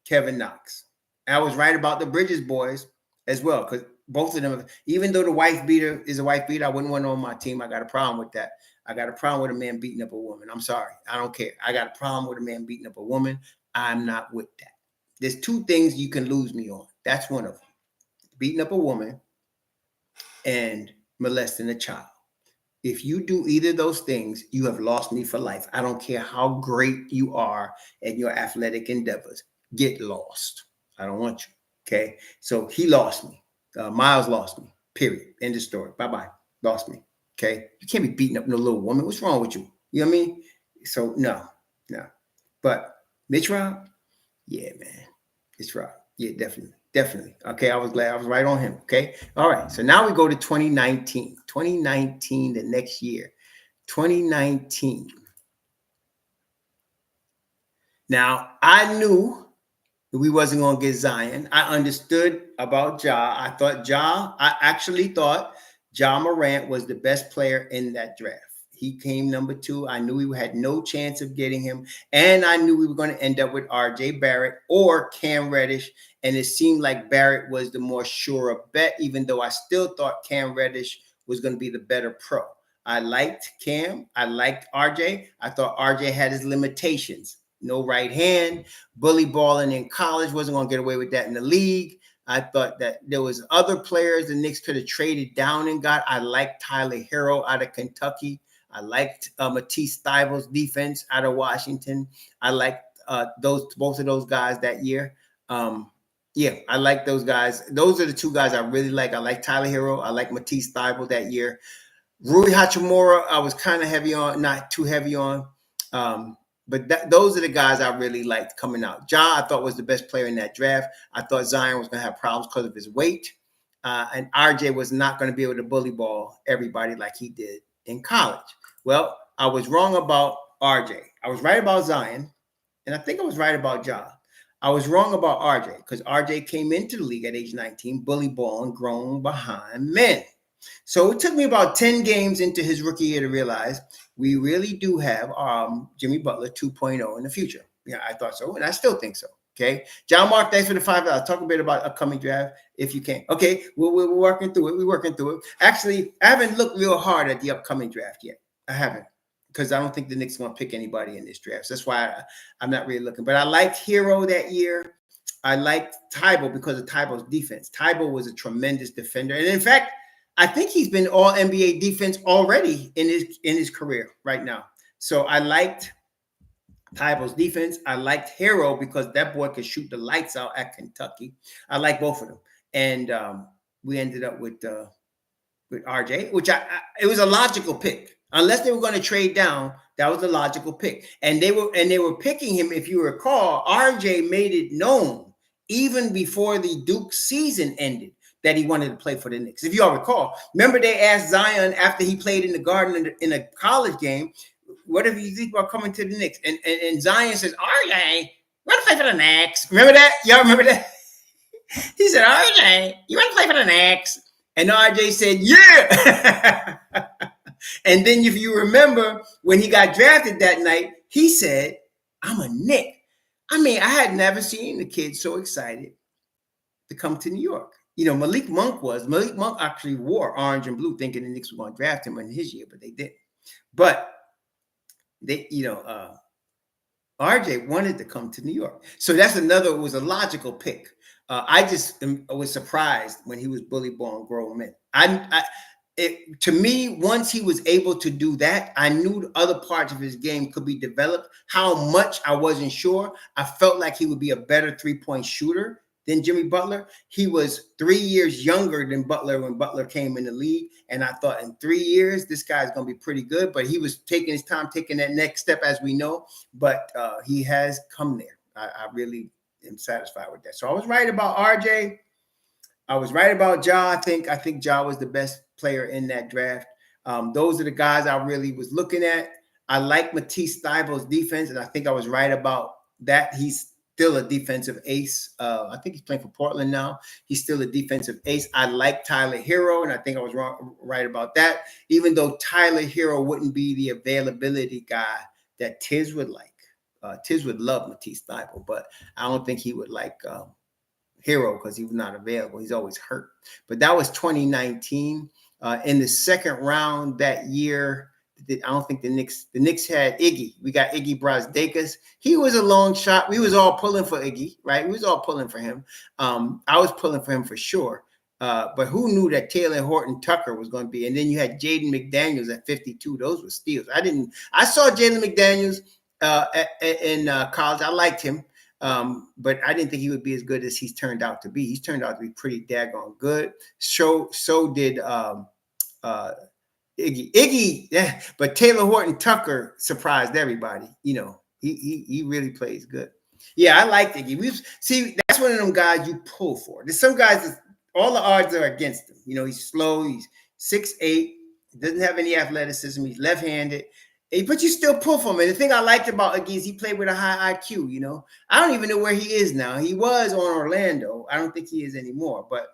Kevin Knox. I was right about the Bridges boys as well, because Both of them, even though the wife beater is a wife beater, I wouldn't want it on my team. I got a problem with that. I got a problem with a man beating up a woman. I'm sorry. I don't care. I got a problem with a man beating up a woman. I'm not with that. There's two things you can lose me on. That's one of them. Beating up a woman and molesting a child. If you do either of those things, you have lost me for life. I don't care how great you are at your athletic endeavors. Get lost. I don't want you. Okay. So he lost me. Miles lost me. Period. End of story. Bye-bye. Lost me. Okay. You can't be beating up no little woman. What's wrong with you? You know what I mean? So no. But Mitch Rob, yeah, man. It's Rob. Yeah, definitely. Okay, I was glad I was right on him. Okay. All right. So now we go to 2019. 2019, the next year. 2019. Now, I knew we wasn't going to get Zion. I understood about I actually thought Ja Morant was the best player in that draft. He came number 2. I knew we had no chance of getting him. And I knew we were going to end up with RJ Barrett or Cam Reddish. And it seemed like Barrett was the more sure bet, even though I still thought Cam Reddish was going to be the better pro. I liked Cam. I liked RJ. I thought RJ had his limitations. No right hand, bully balling in college, wasn't going to get away with that in the league. I thought that there was other players the Knicks could have traded down and got. I liked Tyler Hero out of Kentucky. I liked Matisse Thibs' defense out of Washington. I liked both of those guys that year. I like those guys. Those are the two guys I really like. I like Tyler Hero. I like Matisse Thibs that year. Rui Hachimura, I was kind of heavy on, not too heavy on. But those are the guys I really liked coming out. Ja, I thought was the best player in that draft. I thought Zion was going to have problems because of his weight. And RJ was not going to be able to bully ball everybody like he did in college. Well, I was wrong about RJ. I was right about Zion. And I think I was right about Ja. I was wrong about RJ because RJ came into the league at age 19, bully balling, grown behind men. So it took me about 10 games into his rookie year to realize we really do have Jimmy Butler 2.0 in the future. Yeah, I thought so, and I still think so. Okay, John Mark, thanks for the $5. Talk a bit about upcoming draft if you can. Okay, we're working through it. We're working through it. Actually, I haven't looked real hard at the upcoming draft yet. I haven't, because I don't think the Knicks are going to pick anybody in this draft. So that's why I'm not really looking. But I liked Hero that year. I liked Tybalt because of Tybalt's defense. Tybalt was a tremendous defender, and in fact, I think he's been all NBA defense already in his career right now. So I liked Tybalt's defense. I liked Hero because that boy could shoot the lights out at Kentucky. I like both of them, and we ended up with RJ, which it was a logical pick. Unless they were going to trade down, that was a logical pick, and they were picking him. If you recall, RJ made it known even before the Duke season ended that he wanted to play for the Knicks. If you all recall, remember they asked Zion after he played in the Garden in a college game, what if you think about coming to the Knicks? And Zion says, RJ, you want to play for the Knicks? Remember that? Y'all remember that? He said, RJ, you want to play for the Knicks? And RJ said, yeah. And then if you remember, when he got drafted that night, he said, I'm a Knick. I mean, I had never seen the kid so excited to come to New York. You know, Malik Monk actually wore orange and blue thinking the Knicks were going to draft him in his year, but they didn't. But they, RJ wanted to come to New York. So that's it was a logical pick. I just was surprised when he was bully balling grown men. To me, once he was able to do that, I knew the other parts of his game could be developed. How much, I wasn't sure. I felt like he would be a better three-point shooter than Jimmy Butler. He was 3 years younger than Butler when Butler came in the league. And I thought in 3 years, this guy's going to be pretty good. But he was taking his time, taking that next step, as we know. But he has come there. I really am satisfied with that. So I was right about RJ. I was right about Ja. I think Ja was the best player in that draft. Those are the guys I really was looking at. I like Matisse Thybult's defense, and I think I was right about that. He's still a defensive ace. I think he's playing for Portland now. He's still a defensive ace. I like Tyler Hero, and I think I was right about that, even though Tyler Hero wouldn't be the availability guy that Thibs would like. Thibs would love Matisse Thybulle, but I don't think he would like hero because he was not available. He's always hurt. But that was 2019. In the second round that year, I don't think the Knicks had Iggy. We got Iggy Brazdeikis. He was a long shot. We was all pulling for Iggy, right? We was all pulling for him. I was pulling for him for sure. But who knew that Taylor Horton Tucker was going to be? And then you had Jaden McDaniels at 52. Those were steals. I saw Jaden McDaniels in college. I liked him. But I didn't think he would be as good as he's turned out to be. He's turned out to be pretty daggone good. So did Iggy, yeah, but Taylor Horton Tucker surprised everybody. You know, he really plays good. Yeah, I like Iggy. That's one of them guys you pull for. There's some guys all the odds are against him. You know, he's slow, he's 6'8", doesn't have any athleticism, he's left-handed. But you still pull for him. And the thing I liked about Iggy is he played with a high IQ, you know. I don't even know where he is now. He was on Orlando. I don't think he is anymore. But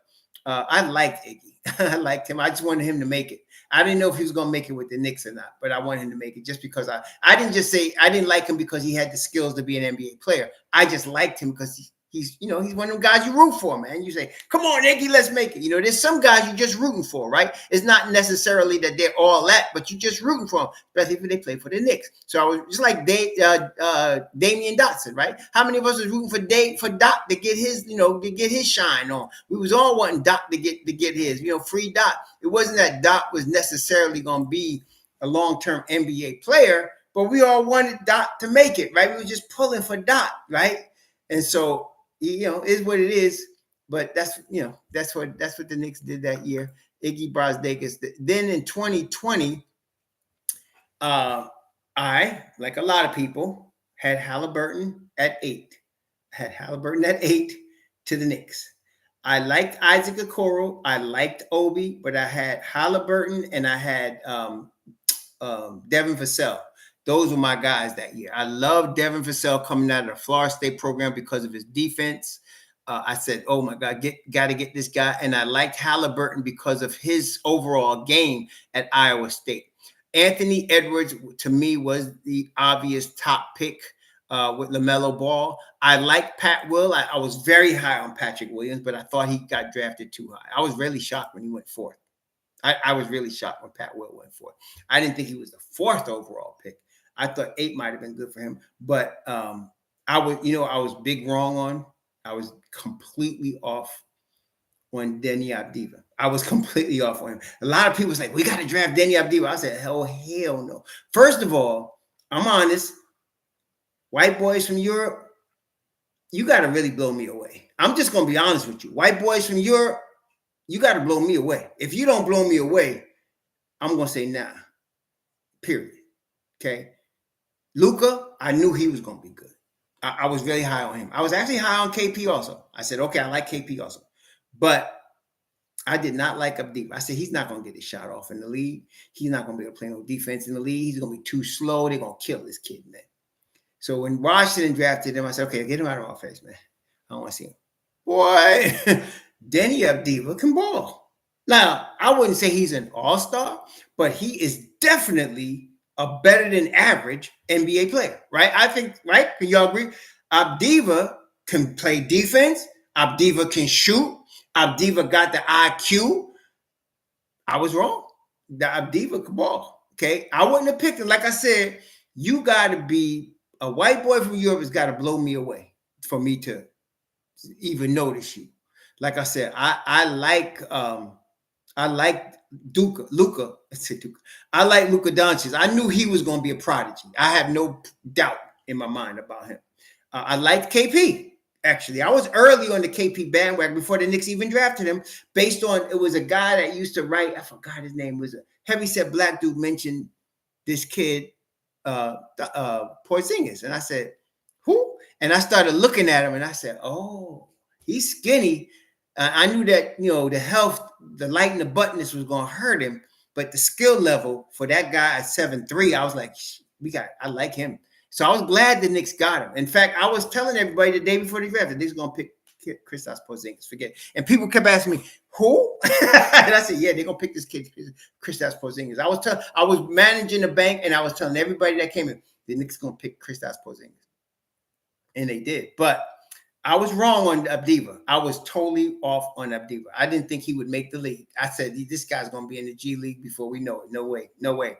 I liked Iggy. I liked him. I just wanted him to make it. I didn't know if he was going to make it with the Knicks or not, but I wanted him to make it just because I didn't like him because he had the skills to be an NBA player. I just liked him because he's one of them guys you root for, man. You say, come on, Iggy, let's make it. You know, there's some guys you're just rooting for, right? It's not necessarily that they're all that, but you're just rooting for them, especially if they play for the Knicks. So I was just like Damian Dotson, right? How many of us was rooting for Dot to get his, to get his shine on? We was all wanting Dot to get his, free Dot. It wasn't that Dot was necessarily going to be a long-term NBA player, but we all wanted Dot to make it, right? We were just pulling for Dot, right? And so, is what it is. But that's what the Knicks did that year. Iggy Brazdeikis. Then in 2020, I, like a lot of people, had Halliburton at 8. To the Knicks. I liked Isaac Okoro. I liked Obi, but I had Halliburton and I had Devin Vassell. Those were my guys that year. I loved Devin Vassell coming out of the Florida State program because of his defense. I said, oh, my God, got to get this guy. And I liked Halliburton because of his overall game at Iowa State. Anthony Edwards, to me, was the obvious top pick with LaMelo Ball. I liked Pat Will. I was very high on Patrick Williams, but I thought he got drafted too high. I was really shocked when he went fourth. I was really shocked when Pat Will went fourth. I didn't think he was the 4th overall pick. I thought 8 might have been good for him, but I was big wrong on. I was completely off on Deni Avdija. I was completely off on him. A lot of people was like, we got to draft Deni Avdija. I said, hell no. First of all, I'm honest. White boys from Europe, you got to really blow me away. I'm just going to be honest with you. White boys from Europe, you got to blow me away. If you don't blow me away, I'm going to say nah, period. Okay. Luka, I knew he was going to be good. I was really high on him. I was actually high on KP also. I said, okay, I like KP also. But I did not like Avdija. I said, he's not going to get his shot off in the league. He's not going to be able to play no defense in the league. He's going to be too slow. They're going to kill this kid, man. So when Washington drafted him, I said, okay, get him out of my face, man. I don't want to see him. Boy, Deni Avdija can ball. Now, I wouldn't say he's an all-star, but he is definitely a better than average NBA player, right? I think, right? Can y'all agree? Avdija can play defense. Avdija can shoot. Avdija got the IQ. I was wrong. The Avdija can ball, okay? I wouldn't have picked him. Like I said, you got to be a white boy from Europe has got to blow me away for me to even notice you. Like I said, I like Luka. I like Luka Doncic. I knew he was going to be a prodigy. I have no doubt in my mind about him. I liked KP. Actually, I was early on the KP bandwagon before the Knicks even drafted him. Based on it was a guy that used to write. I forgot his name. It was a heavyset black dude mentioned this kid, Porzingis, and I said, who? And I started looking at him, and I said, oh, he's skinny. I knew that, the health, the light and the buttonness was going to hurt him, but the skill level for that guy at 7'3", I was like, I like him. So I was glad the Knicks got him. In fact, I was telling everybody the day before the draft, the Knicks going to pick Kristaps Porzingis. Forget. And people kept asking me, who? And I said, yeah, they're going to pick this kid, Kristaps Porzingis. I was managing the bank, and I was telling everybody that came in, the Knicks going to pick Kristaps Porzingis. And they did. But I was wrong on Abdiva. I was totally off on Abdiva. I didn't think he would make the league. I said, this guy's going to be in the G League before we know it. No way. No way.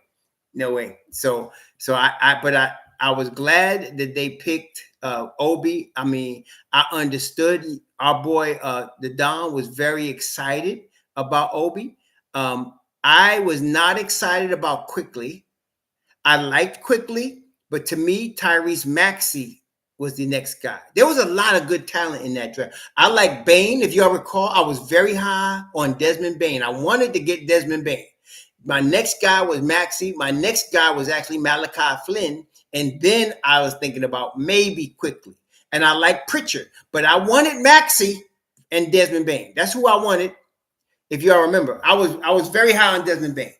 No way. So I was glad that they picked Obi. I mean, I understood our boy, the Don, was very excited about Obi. I was not excited about Quickly. I liked Quickly, but to me, Tyrese Maxey was the next guy. There was a lot of good talent in that draft. I like Bane. If y'all recall, I was very high on Desmond Bane. I wanted to get Desmond Bane. My next guy was Maxey. My next guy was actually Malachi Flynn. And then I was thinking about maybe Quickly. And I like Pritchard. But I wanted Maxey and Desmond Bane. That's who I wanted. If y'all remember, I was very high on Desmond Bane.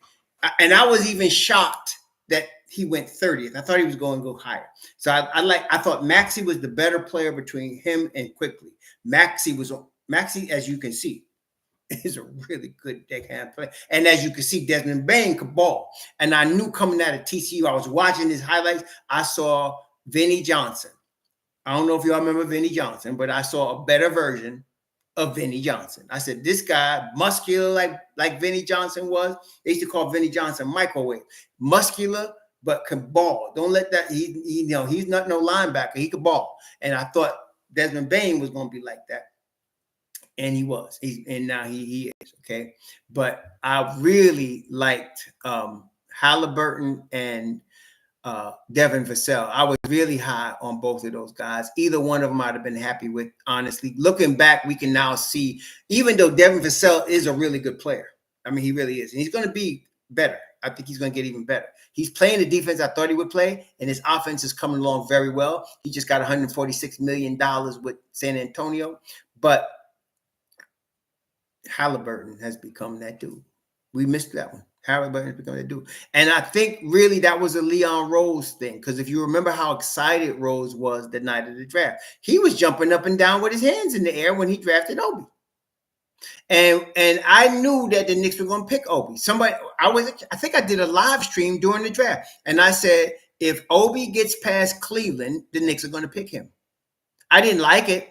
And I was even shocked that he went 30th. I thought he was going to go higher. So I thought Maxey was the better player between him and Quickly. Maxey, as you can see, is a really good deckhand player. And as you can see, Desmond Bane could ball. And I knew coming out of TCU, I was watching his highlights. I saw Vinnie Johnson. I don't know if y'all remember Vinnie Johnson, but I saw a better version of Vinnie Johnson. I said, this guy, muscular like Vinnie Johnson was. They used to call Vinnie Johnson microwave. Muscular, but can ball. Don't let that, he's not no linebacker. He could ball. And I thought Desmond Bane was going to be like that. And he was. Now he is, okay? But I really liked Halliburton and Devin Vassell. I was really high on both of those guys. Either one of them I'd have been happy with, honestly. Looking back, we can now see, even though Devin Vassell is a really good player, I mean, he really is. And he's going to be better. I think he's going to get even better. He's playing the defense I thought he would play, and his offense is coming along very well. He just got $146 million with San Antonio. But Halliburton has become that dude. We missed that one. Halliburton has become that dude. And I think really that was a Leon Rose thing. Because if you remember how excited Rose was the night of the draft, he was jumping up and down with his hands in the air when he drafted Obi. And I knew that the Knicks were going to pick Obi. I think I did a live stream during the draft. And I said, if Obi gets past Cleveland, the Knicks are going to pick him. I didn't like it.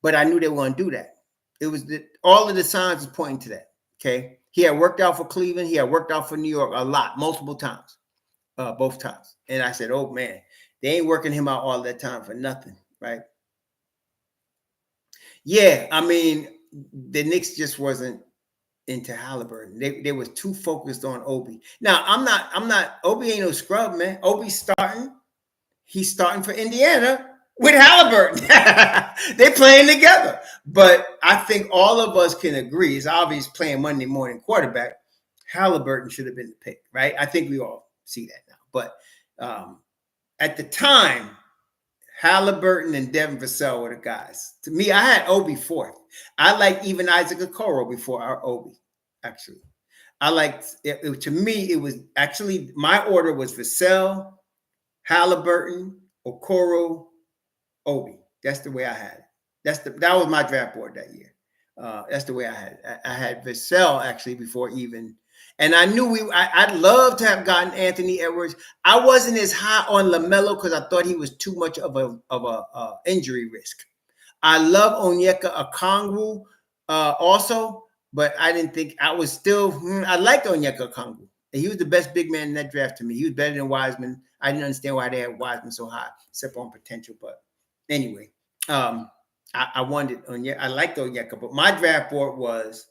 But I knew they were going to do that. It was all of the signs was pointing to that. Okay. He had worked out for Cleveland. He had worked out for New York a lot, multiple times, both times. And I said, oh, man, they ain't working him out all that time for nothing, right? Yeah, I mean, the Knicks just wasn't into Halliburton. They was too focused on Obi. Now, I'm not, Obi ain't no scrub, man. Obi's starting. He's starting for Indiana with Halliburton. They're playing together. But I think all of us can agree, it's obvious playing Monday morning quarterback, Halliburton should have been the pick, right? I think we all see that now. But at the time, Halliburton and Devin Vassell were the guys. To me, I had Obi fourth. I liked even Isaac Okoro before our Obi, actually. I liked it. To me, it was actually, my order was Vassell, Halliburton, Okoro, Obi. That's the way I had it. That was my draft board that year. That's the way I had it. I had Vassell actually before even, and I knew I'd love to have gotten Anthony Edwards. I wasn't as high on LaMelo because I thought he was too much of a injury risk. I love Onyeka Okongwu also, but I didn't think I was still. I liked Onyeka Okongwu. He was the best big man in that draft to me. He was better than Wiseman. I didn't understand why they had Wiseman so high, except on potential. But anyway, I wanted Onyeka. I liked Onyeka, but my draft board was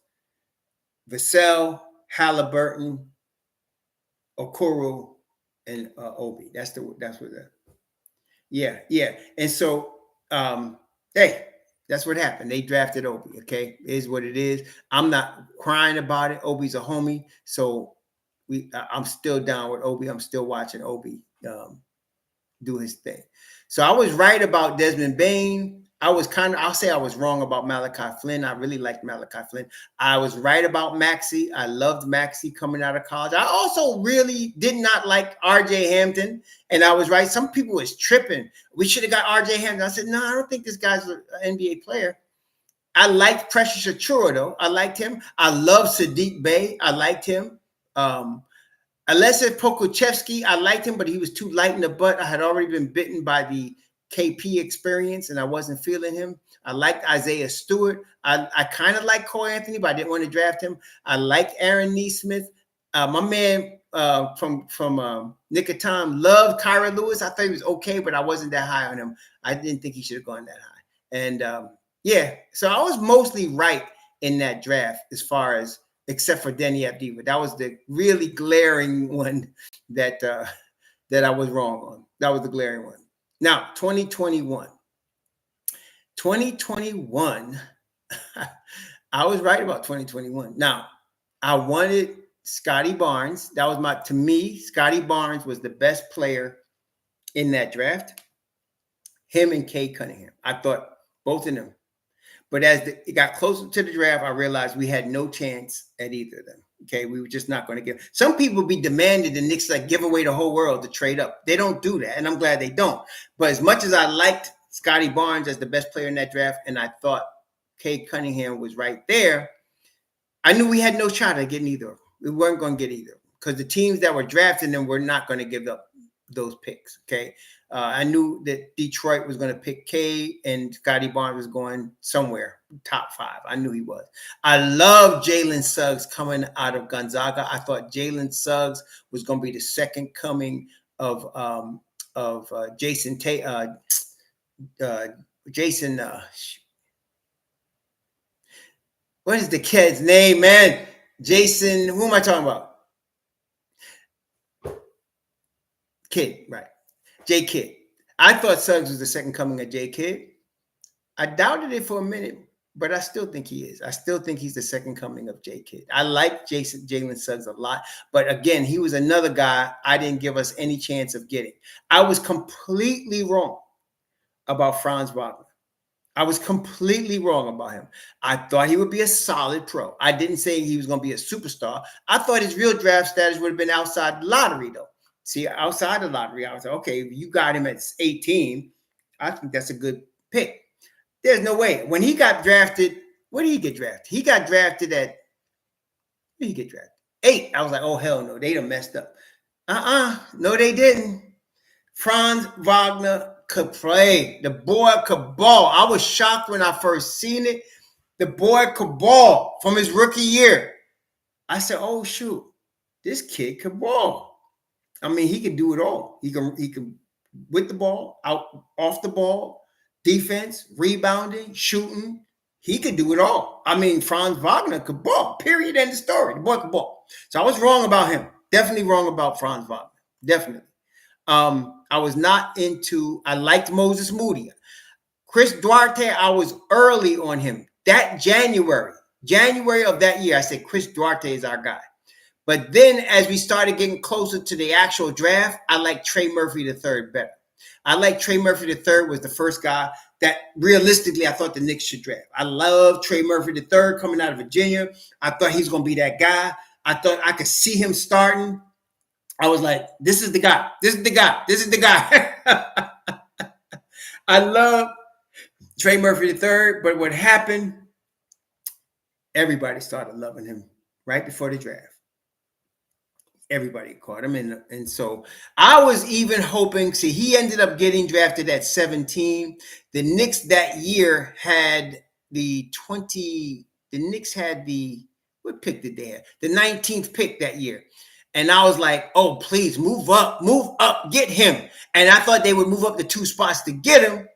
Vassell, Halliburton, Okoro, and Obi. That's what that. Yeah. And so, hey, that's what happened. They drafted Obi. Okay, it is what it is. I'm not crying about it. Obi's a homie, so I'm still down with Obi. I'm still watching Obi do his thing. So I was right about Desmond Bane. I'll say I was wrong about Malachi Flynn. I really liked Malachi Flynn. I was right about Maxey. I loved Maxey coming out of college. I also really did not like RJ Hampton. And I was right. Some people was tripping. We should have got RJ Hampton. I said, no, I don't think this guy's an NBA player. I liked Precious Achura, though. I liked him. I love Sadiq Bey. I liked him. Alexis Pokuševski, I liked him, but he was too light in the butt. I had already been bitten by the KP experience, and I wasn't feeling him. I liked Isaiah Stewart. I kind of like Cole Anthony, but I didn't want to draft him. I like Aaron Neesmith. My man from Nick of Time loved Kyra Lewis. I thought he was okay, but I wasn't that high on him. I didn't think he should have gone that high. And yeah, so I was mostly right in that draft as far as, except for Denny Avdiva. That was the really glaring one that I was wrong on. That was the glaring one. Now, 2021. 2021, I was right about 2021. Now, I wanted Scotty Barnes. That was to me, Scotty Barnes was the best player in that draft. Him and Cade Cunningham. I thought both of them. But as it got closer to the draft, I realized we had no chance at either of them. Okay, we were just not going to give. Some people be demanding the Knicks like give away the whole world to trade up. They don't do that, and I'm glad they don't. But as much as I liked Scotty Barnes as the best player in that draft, and I thought Cade Cunningham was right there, I knew we had no shot at getting either. We weren't going to get either because the teams that were drafting them were not going to give up those picks. Okay. I knew that Detroit was going to pick Cade and Scotty Barnes was going somewhere top 5. I knew he was. I love Jalen Suggs coming out of Gonzaga. I thought Jalen Suggs was going to be the second coming of Jason Tate. Jason. What is the kid's name, man? Jason. Who am I talking about? Kidd, right? J. Kidd. I thought Suggs was the second coming of J. Kidd. I doubted it for a minute, but I still think he is. I still think he's the second coming of J. Kidd. I like Jalen Suggs a lot, but again, he was another guy I didn't give us any chance of getting. I was completely wrong about Franz Wagner. I was completely wrong about him. I thought he would be a solid pro. I didn't say he was going to be a superstar. I thought his real draft status would have been outside the lottery, though. See, outside the lottery, I was like, okay, you got him at 18. I think that's a good pick. There's no way. When he got drafted, where did he get drafted? He got drafted at, where did he get drafted? 8. I was like, oh, hell no. They done messed up. No, they didn't. Franz Wagner could play. The boy could ball. I was shocked when I first seen it. The boy could ball from his rookie year. I said, oh, shoot. This kid could ball. I mean, he can do it all. He can with the ball, out off the ball, defense, rebounding, shooting. He could do it all. I mean, Franz Wagner could ball. Period. End of story. The boy could ball. So I was wrong about him. Definitely wrong about Franz Wagner. Definitely. I was not into. I liked Moses Moody. Chris Duarte. I was early on him. That January of that year, I said Chris Duarte is our guy. But then as we started getting closer to the actual draft, I like Trey Murphy III better. I like Trey Murphy III was the first guy that realistically I thought the Knicks should draft. I love Trey Murphy III coming out of Virginia. I thought he's going to be that guy. I thought I could see him starting. I was like, this is the guy. This is the guy. This is the guy. I love Trey Murphy III, but what happened, everybody started loving him right before the draft. Everybody caught him. And so I was even hoping, see, he ended up getting drafted at 17. The Knicks that year had what pick did they have? The 19th pick that year. And I was like, oh, please move up, get him. And I thought they would move up the 2 spots to get him.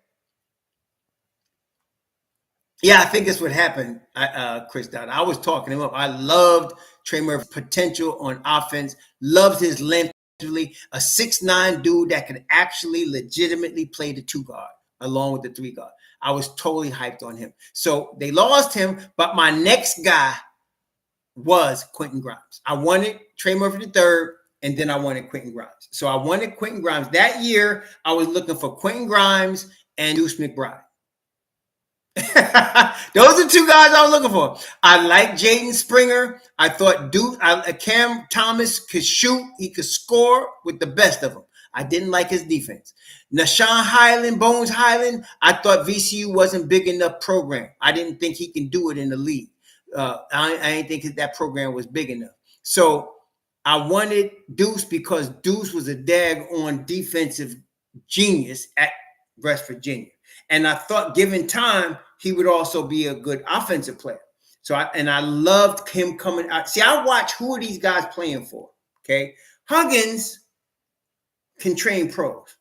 Yeah, I think that's what happened, Chris Dodd. I was talking him up. I loved Trey Murphy's potential on offense, loved his length, a 6'9" dude that could actually legitimately play the 2 guard along with the 3 guard. I was totally hyped on him. So they lost him, but my next guy was Quentin Grimes. I wanted Trey Murphy III, and then I wanted Quentin Grimes. So I wanted Quentin Grimes. That year, I was looking for Quentin Grimes and Deuce McBride. Those are 2 guys I was looking for. I like Jaden Springer. I thought Cam Thomas could shoot. He could score with the best of them. I didn't like his defense. Nashawn Bones Highland, I thought VCU wasn't big enough program. I didn't think he can do it in the league. I didn't think that program was big enough. So I wanted Deuce because Deuce was a dag-on defensive genius at West Virginia. And I thought, given time, he would also be a good offensive player. So I loved him coming out. See, I watch who are these guys playing for. Okay. Huggins can train pros.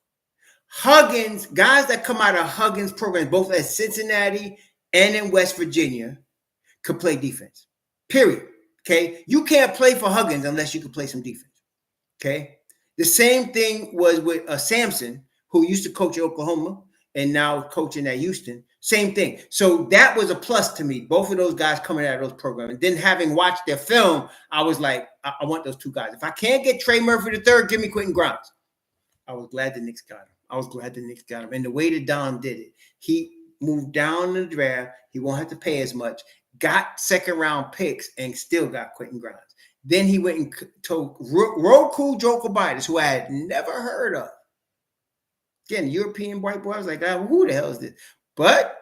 Huggins, guys that come out of Huggins programs, both at Cincinnati and in West Virginia, could play defense. Period. Okay. You can't play for Huggins unless you can play some defense. Okay. The same thing was with Sampson, who used to coach at Oklahoma and now coaching at Houston. Same thing. So that was a plus to me. Both of those guys coming out of those programs. And then having watched their film, I was like, I want those two guys. If I can't get Trey Murphy III, give me Quentin Grimes. I was glad the Knicks got him. And the way that Don did it, he moved down in the draft. He won't have to pay as much. Got second-round picks and still got Quentin Grimes. Then he went and told Roku Jokovitis, who I had never heard of. Again, European white boy. I was like, who the hell is this? But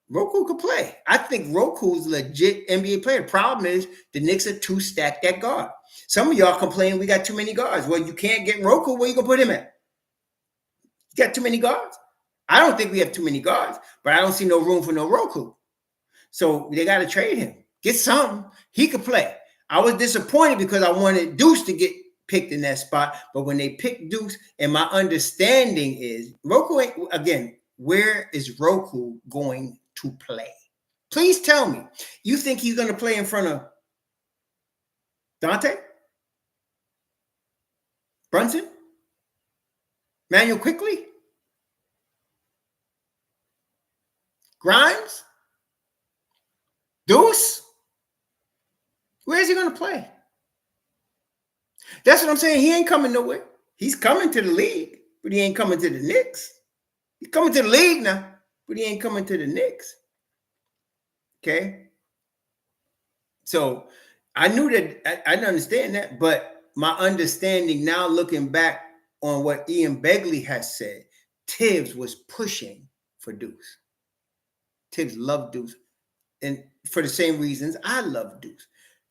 Roku could play. I think Roku's a legit NBA player. The problem is the Knicks are too stacked at guard. Some of y'all complain we got too many guards. Well, you can't get Roku. Where you going to put him at? You got too many guards? I don't think we have too many guards, but I don't see no room for no Roku. So they got to trade him. Get something. He could play. I was disappointed because I wanted Deuce to get picked in that spot. But when they picked Deuce, and my understanding is Roku, again, where is Roku going to play? Please tell me. You think he's going to play in front of Donte? Brunson? Manuel Quickley? Grimes? Deuce? Where is he going to play? That's what I'm saying. He ain't coming nowhere. He's coming to the league, but he ain't coming to the Knicks. He's coming to the league now, but he ain't coming to the Knicks. Okay? So I knew that. I didn't understand that, but my understanding now, looking back on what Ian Begley has said, Thibs was pushing for Deuce. Thibs loved Deuce. And for the same reasons I love Deuce.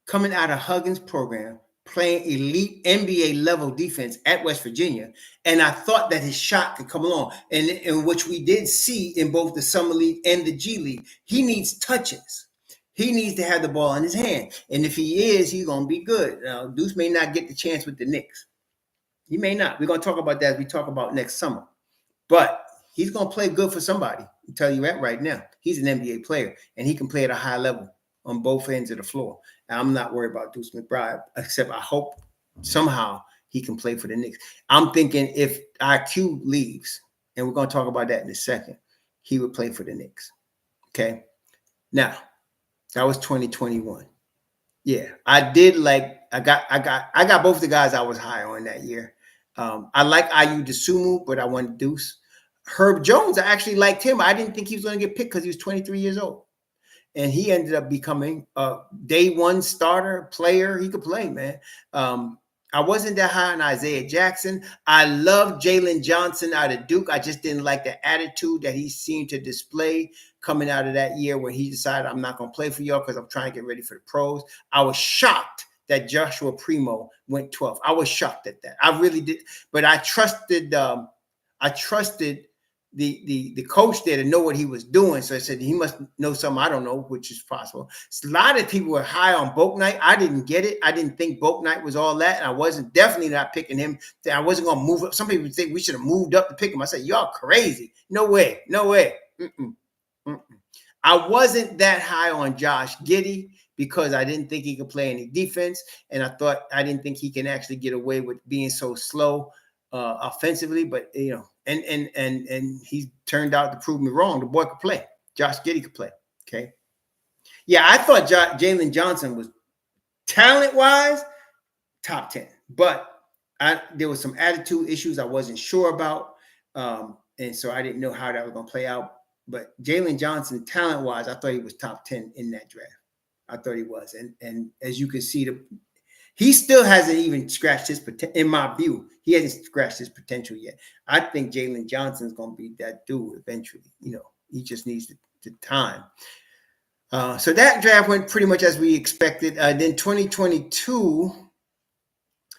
Coming out of Huggins' program, playing elite NBA level defense at West Virginia. And I thought that his shot could come along. And in which we did see in both the Summer League and the G League, he needs touches. He needs to have the ball in his hand. And if he is, he's going to be good. Now, Deuce may not get the chance with the Knicks. He may not. We're going to talk about that as we talk about next summer. But he's going to play good for somebody. I'll tell you that right now. He's an NBA player, and he can play at a high level on both ends of the floor. And I'm not worried about Deuce McBride, except I hope somehow he can play for the Knicks. I'm thinking if IQ leaves, and we're going to talk about that in a second, he would play for the Knicks. Okay? Now, that was 2021. Yeah, I did like I got both the guys I was high on that year. I like Ayu Dosunmu, but I wanted Deuce. Herb Jones, I actually liked him. I didn't think he was going to get picked because he was 23 years old. And he ended up becoming a day one starter player. He could play, man. I wasn't that high on Isaiah Jackson. I loved Jalen Johnson out of Duke. I just didn't like the attitude that he seemed to display coming out of that year when he decided, I'm not going to play for y'all because I'm trying to get ready for the pros. I was shocked that Joshua Primo went 12th. I was shocked at that. I really did. But I trusted the coach there to know what he was doing. So I said, he must know something I don't know, which is possible. So a lot of people were high on Bouknight. I didn't get it. I didn't think Bouknight was all that. And I wasn't definitely not picking him. I wasn't going to move up. Some people think we should have moved up to pick him. I said, y'all crazy. No way. No way. I wasn't that high on Josh Giddey because I didn't think he could play any defense. And I didn't think he can actually get away with being so slow offensively, but and he turned out to prove me wrong. The boy could play. Josh Giddey could play. Okay. Yeah, I thought Jalen Johnson was talent-wise top 10, but there was some attitude issues I wasn't sure about, and so I didn't know how that was going to play out. But Jalen Johnson, talent-wise, I thought he was top 10 in that draft. I thought he was, and as you can see, he still hasn't even scratched his potential. In my view, he hasn't scratched his potential yet. I think Jalen Johnson's going to be that dude eventually. He just needs the time. So that draft went pretty much as we expected. Then 2022,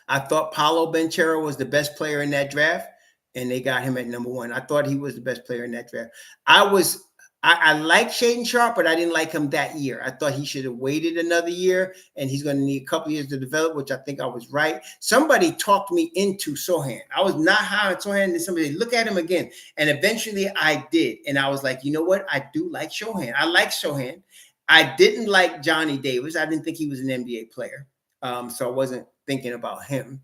I thought Paolo Banchero was the best player in that draft. and they got him at number 1. I thought he was the best player in that draft. I like Shaden Sharp, but I didn't like him that year. I thought he should have waited another year, and he's going to need a couple years to develop, which I think I was right. Somebody talked me into Sohan. I was not high on Sohan, and somebody look at him again, and eventually I did, and I was like, you know what? I do like Sohan. I like Sohan. I didn't like Johnny Davis. I didn't think he was an NBA player, so I wasn't thinking about him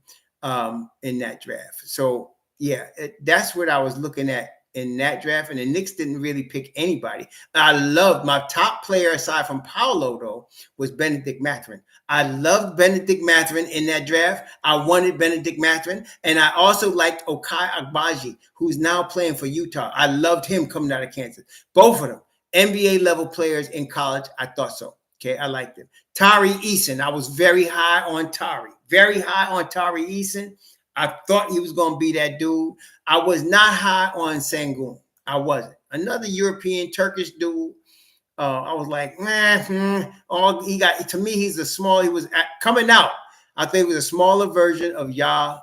in that draft. So yeah, that's what I was looking at in that draft, and the Knicks didn't really pick anybody. I loved my top player aside from Paolo, though, was Benedict Mathurin. I loved Benedict Mathurin in that draft. I wanted Benedict Mathurin, and I also liked Ochai Agbaji, who's now playing for Utah. I loved him coming out of Kansas. Both of them, NBA level players in college. I thought so. Okay, I liked him. Tari Eason, I was very high on Tari. Very high on Tari Eason. I thought he was going to be that dude. I was not high on Sengun. I wasn't. Another European, Turkish dude. I was like, all he got, to me, he's a small, he was coming out. I think it was a smaller version of Ja,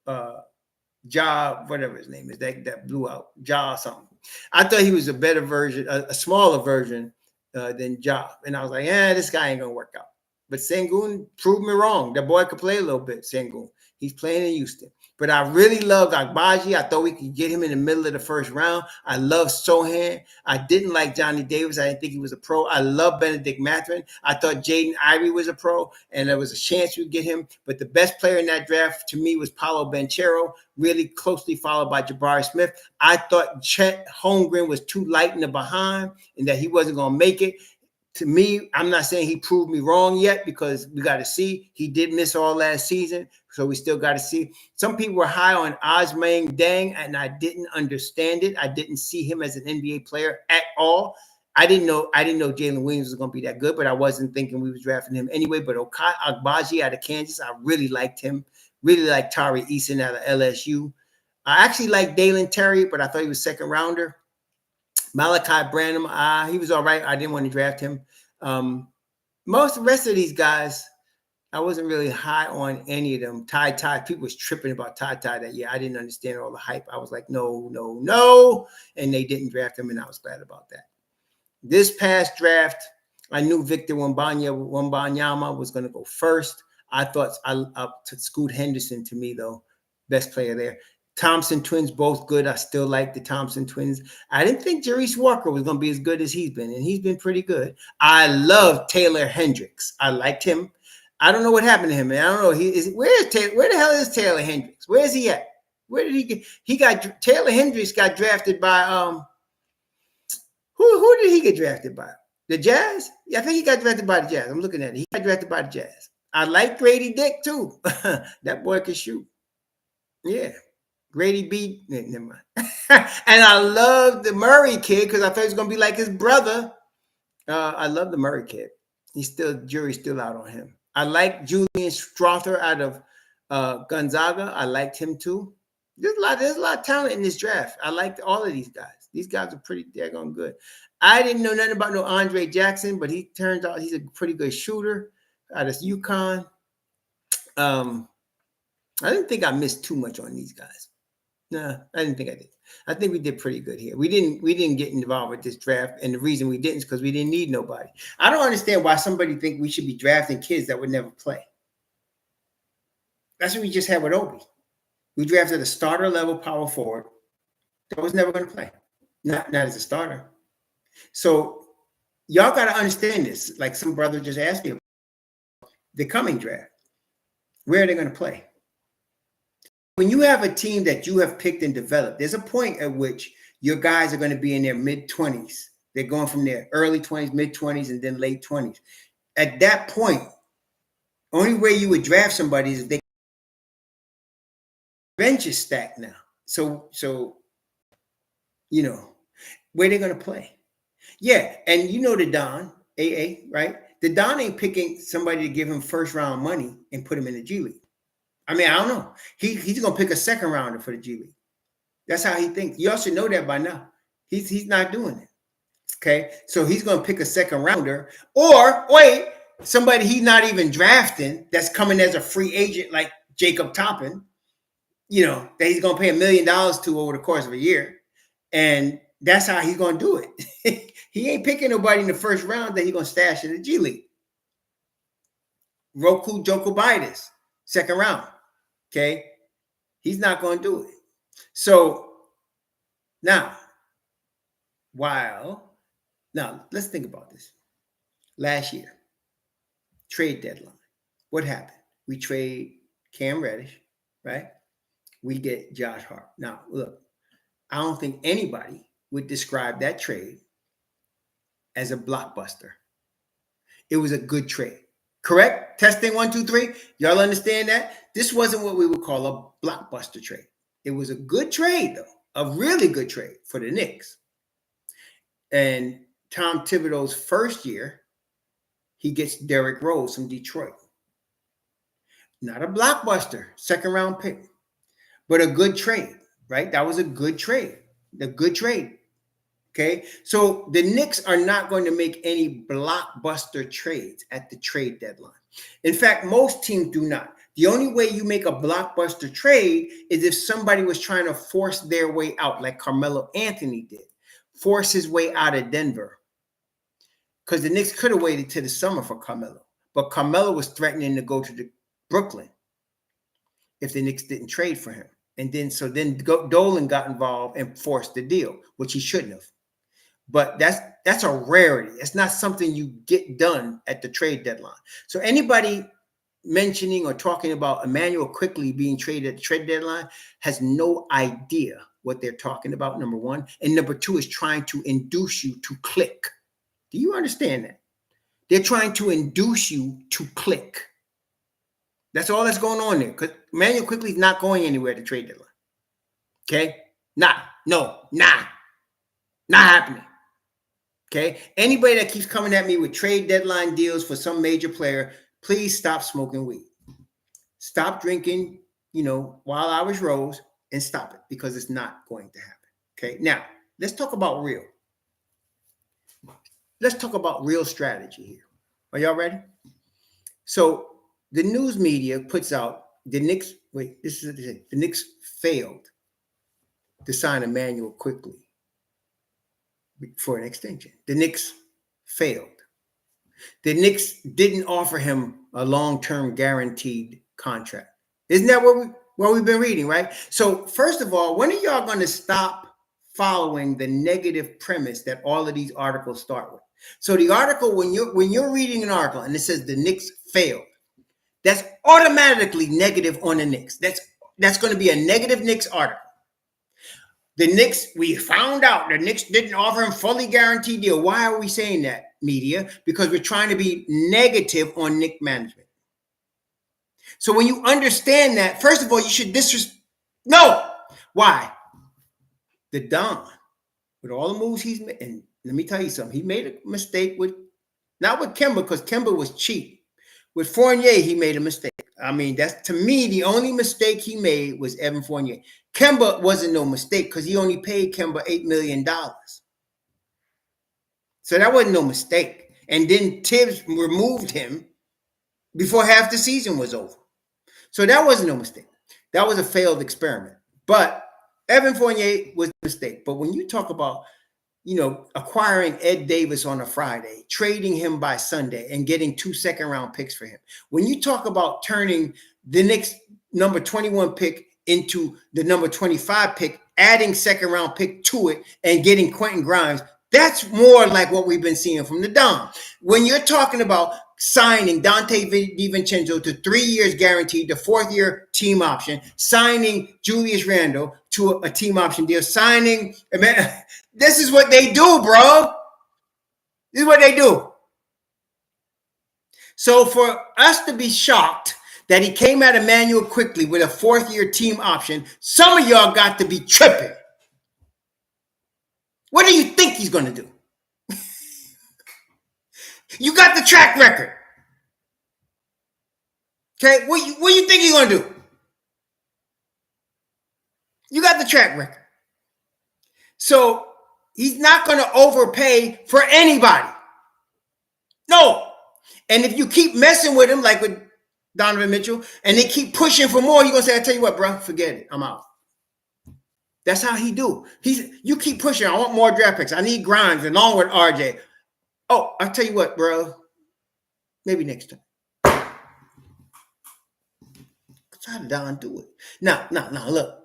whatever his name is, that blew out, Ja something. I thought he was a better version, a smaller version than Ja. And I was like, this guy ain't going to work out. But Sengun proved me wrong. That boy could play a little bit, Sengun. He's playing in Houston. But I really loved Agbaji. I thought we could get him in the middle of the first round. I love Sohan. I didn't like Johnny Davis. I didn't think he was a pro. I love Benedict Mathurin. I thought Jaden Ivey was a pro, and there was a chance we'd get him. But the best player in that draft to me was Paolo Banchero, really closely followed by Jabari Smith. I thought Chet Holmgren was too light in the behind and that he wasn't going to make it. To me, I'm not saying he proved me wrong yet because we got to see. He did miss all last season, so we still got to see. Some people were high on Ousmane Dieng, and I didn't understand it. I didn't see him as an NBA player at all. I didn't know Jalen Williams was going to be that good, but I wasn't thinking we was drafting him anyway. But Ochai Agbaji out of Kansas, I really liked him. Really liked Tari Eason out of LSU. I actually liked Dalen Terry, but I thought he was second rounder. Malachi Branham, he was all right. I didn't want to draft him. Most of the rest of these guys, I wasn't really high on any of them. Ty, people was tripping about Ty that year. I didn't understand all the hype. I was like, no. And they didn't draft him, and I was glad about that. This past draft, I knew Victor Wembanyama was going to go first. I thought to Scoot Henderson, to me, though, best player there. Thompson twins, both good. I still like the Thompson twins. I didn't think Jerice Walker was going to be as good as he's been, and he's been pretty good. I love Taylor Hendricks. I liked him. I don't know what happened to him, man. I don't know. Where the hell is Taylor Hendricks? Where is he at? Where did he get? Taylor Hendricks got drafted by who did he get drafted by? The Jazz? Yeah, I think he got drafted by the Jazz. I'm looking at it. He got drafted by the Jazz. I like Grady Dick too. That boy can shoot. Yeah. Grady B. Never mind. And I love the Murray kid because I thought he was going to be like his brother. I love the Murray kid. Jury's still out on him. I like Julian Strother out of Gonzaga. I liked him too. There's a lot of talent in this draft. I liked all of these guys. These guys are pretty daggone good. I didn't know nothing about no Andre Jackson, but he turns out he's a pretty good shooter out of UConn. I didn't think I missed too much on these guys. No, I didn't think I did. I think we did pretty good here. We didn't get involved with this draft, and the reason we didn't is because we didn't need nobody. I don't understand why somebody think we should be drafting kids that would never play. That's what we just had with Obi. We drafted a starter level power forward that was never going to play, not as a starter. So y'all got to understand this. Like some brother just asked me about the coming draft. Where are they going to play? When you have a team that you have picked and developed, there's a point at which your guys are going to be in their mid-20s. They're going from their early 20s, mid-20s, and then late 20s. At that point, only way you would draft somebody is if they bench is stacked now. So where they're going to play. Yeah, and the Don, AA, right? The Don ain't picking somebody to give him first-round money and put him in the G League. I mean, I don't know. He's going to pick a second rounder for the G League. That's how he thinks. Y'all should know that by now. He's not doing it. Okay? So he's going to pick a second rounder or, somebody he's not even drafting that's coming as a free agent like Jacob Toppin. that he's going to pay $1 million to over the course of a year. And that's how he's going to do it. He ain't picking nobody in the first round that he's going to stash in the G League. Roku Jokovitis, second round. Okay. He's not going to do it. So now, let's think about this. Last year, trade deadline. What happened? We trade Cam Reddish, right? We get Josh Hart. Now, look, I don't think anybody would describe that trade as a blockbuster. It was a good trade. Correct? Testing 1, 2, 3. Y'all understand that? This wasn't what we would call a blockbuster trade. It was a good trade, though. A really good trade for the Knicks. And Tom Thibodeau's first year, he gets Derrick Rose from Detroit. Not a blockbuster, second round pick, but a good trade, right? That was a good trade. A good trade. Okay. So the Knicks are not going to make any blockbuster trades at the trade deadline. In fact, most teams do not. The only way you make a blockbuster trade is if somebody was trying to force their way out, like Carmelo Anthony did, force his way out of Denver. Because the Knicks could have waited till the summer for Carmelo, but Carmelo was threatening to go to Brooklyn if the Knicks didn't trade for him. And then Dolan got involved and forced the deal, which he shouldn't have. But that's a rarity. It's not something you get done at the trade deadline. So anybody mentioning or talking about Emmanuel Quickly being traded at the trade deadline has no idea what they're talking about, number one. And number two is trying to induce you to click. Do you understand that? They're trying to induce you to click. That's all that's going on there. Because Emmanuel Quickly is not going anywhere at the trade deadline. Okay? Not happening. Okay? Anybody that keeps coming at me with trade deadline deals for some major player, please stop smoking weed. Stop drinking, Wild Irish Rose, and stop it, because it's not going to happen. Okay? Now, let's talk about real. Let's talk about real strategy here. Are y'all ready? So the news media puts out the Knicks. Wait, this is the Knicks failed to sign Emmanuel Quickly for an extension. The Knicks failed. The Knicks didn't offer him a long-term guaranteed contract. Isn't that what we've been reading, right? So first of all, when are y'all going to stop following the negative premise that all of these articles start with? So the article, when you're reading an article and it says the Knicks failed, that's automatically negative on the Knicks. That's going to be a negative Knicks article. The Knicks, we found out the Knicks didn't offer him fully guaranteed deal. Why are we saying that, media? Because we're trying to be negative on Knicks management. So when you understand that, first of all, you should no. Why? The Don, with all the moves he's made, and let me tell you something. He made a mistake not with Kemba, because Kemba was cheap. With Fournier, he made a mistake. I mean, that's, to me, the only mistake he made was Evan Fournier. Kemba wasn't no mistake because he only paid Kemba $8 million. So that wasn't no mistake. And then Thibs removed him before half the season was over. So that wasn't no mistake. That was a failed experiment. But Evan Fournier was a mistake. But when you talk about, acquiring Ed Davis on a Friday, trading him by Sunday, and getting 2 second-round picks for him. When you talk about turning the Knicks number 21 pick into the number 25 pick, adding second-round pick to it, and getting Quentin Grimes, that's more like what we've been seeing from the Dom. When you're talking about signing Donte DiVincenzo to 3 years guaranteed, the 4th year team option, signing Julius Randle to a team option deal, signing, this is what they do, bro. This is what they do. So for us to be shocked that he came at Emmanuel Quickly with a 4th year team option, some of y'all got to be tripping. What do you think he's going to do? You got the track record. Okay, what do you think he's going to do? You got the track record. So he's not going to overpay for anybody. No. And if you keep messing with him, like with Donovan Mitchell, and they keep pushing for more, he's gonna say, I tell you what, bro, forget it. I'm out. That's how he do. You keep pushing. I want more draft picks. I need Grimes along with RJ. Oh, I tell you what, bro. Maybe next time. That's how Don do it. Now, look.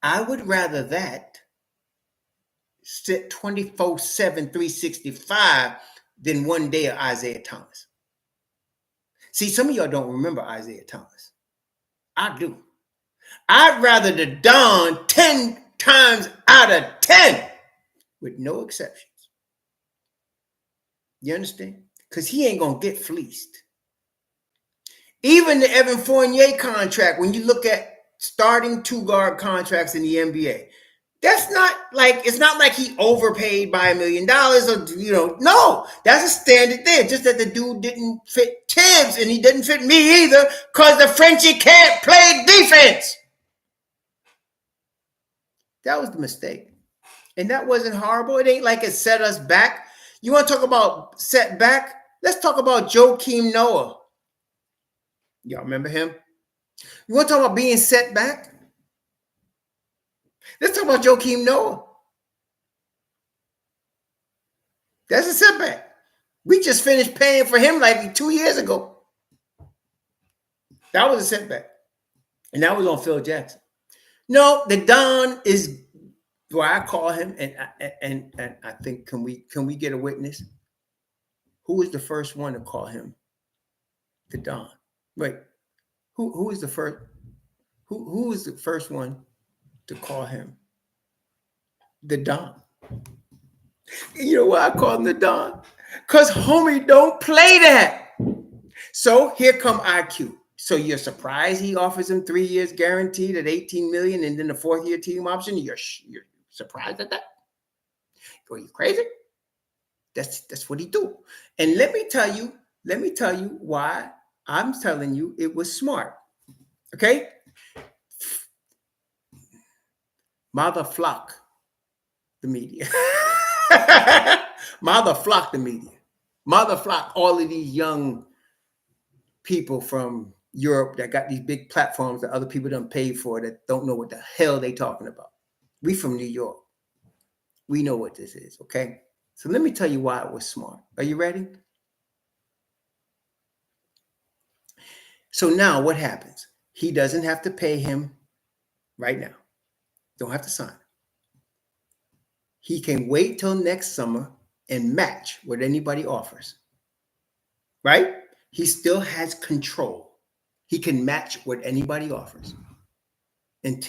I would rather that sit 24/7, 365 than one day of Isaiah Thomas. See, some of y'all don't remember Isaiah Thomas. I do. I'd rather the Don 10 times out of 10 with no exceptions. You understand? Because he ain't going to get fleeced. Even the Evan Fournier contract, when you look at starting two-guard contracts in the NBA, that's not like, it's not like he overpaid by $1 million or, no, that's a standard there. Just that the dude didn't fit Thibs and he didn't fit me either because the Frenchie can't play defense. That was the mistake. And that wasn't horrible. It ain't like it set us back. You want to talk about setback? Let's talk about Joakim Noah. Y'all remember him? You want to talk about being set back? Let's talk about Joakim Noah. That's a setback. We just finished paying for him like 2 years ago. That was a setback. And that was on Phil Jackson. No, the Don is why I call him, and I think can we get a witness? Who was the first one to call him the Don? Wait, who is the first? Who was the first one to call him the Don? You know why I call him the Don? Because homie don't play that. So here come IQ. So you're surprised he offers him 3 years guaranteed at $18 million and then the 4th year team option? You're surprised at that? Are you crazy? That's what he do. And let me tell you why I'm telling you it was smart. Okay? Mother flock the media. Mother flock the media. Mother flock all of these young people from Europe that got these big platforms that other people don't pay for that don't know what the hell they talking about. We from New York. We know what this is, okay? So let me tell you why it was smart. Are you ready? So now what happens? He doesn't have to pay him right now. Don't have to sign. He can wait till next summer and match what anybody offers. Right? He still has control. He can match what anybody offers. And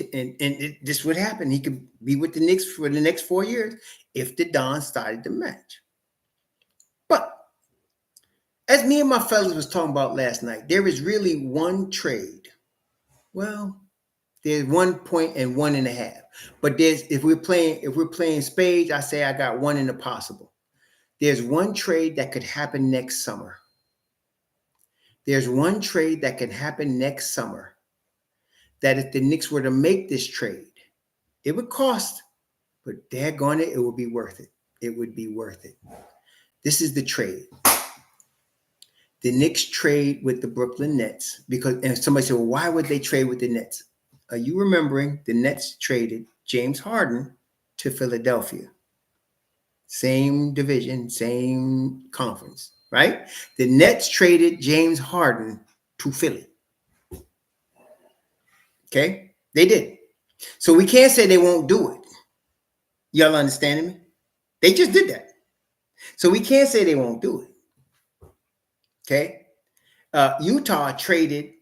this would happen. He could be with the Knicks for the next 4 years if the Don started to match. But as me and my fellas was talking about last night, there is really one trade. Well, there's 1 point and 1.5. But if we're playing spades, I say I got one in the possible. There's one trade that could happen next summer. There's one trade that can happen next summer that if the Knicks were to make this trade, it would cost, but daggone it, it would be worth it. It would be worth it. This is the trade. The Knicks trade with the Brooklyn Nets and somebody said, well, why would they trade with the Nets? Are you remembering the Nets traded James Harden to Philadelphia? Same division, same conference, right? The Nets traded James Harden to Philly. Okay? They did. So we can't say they won't do it. Y'all understanding me? They just did that. So we can't say they won't do it. Okay? Utah traded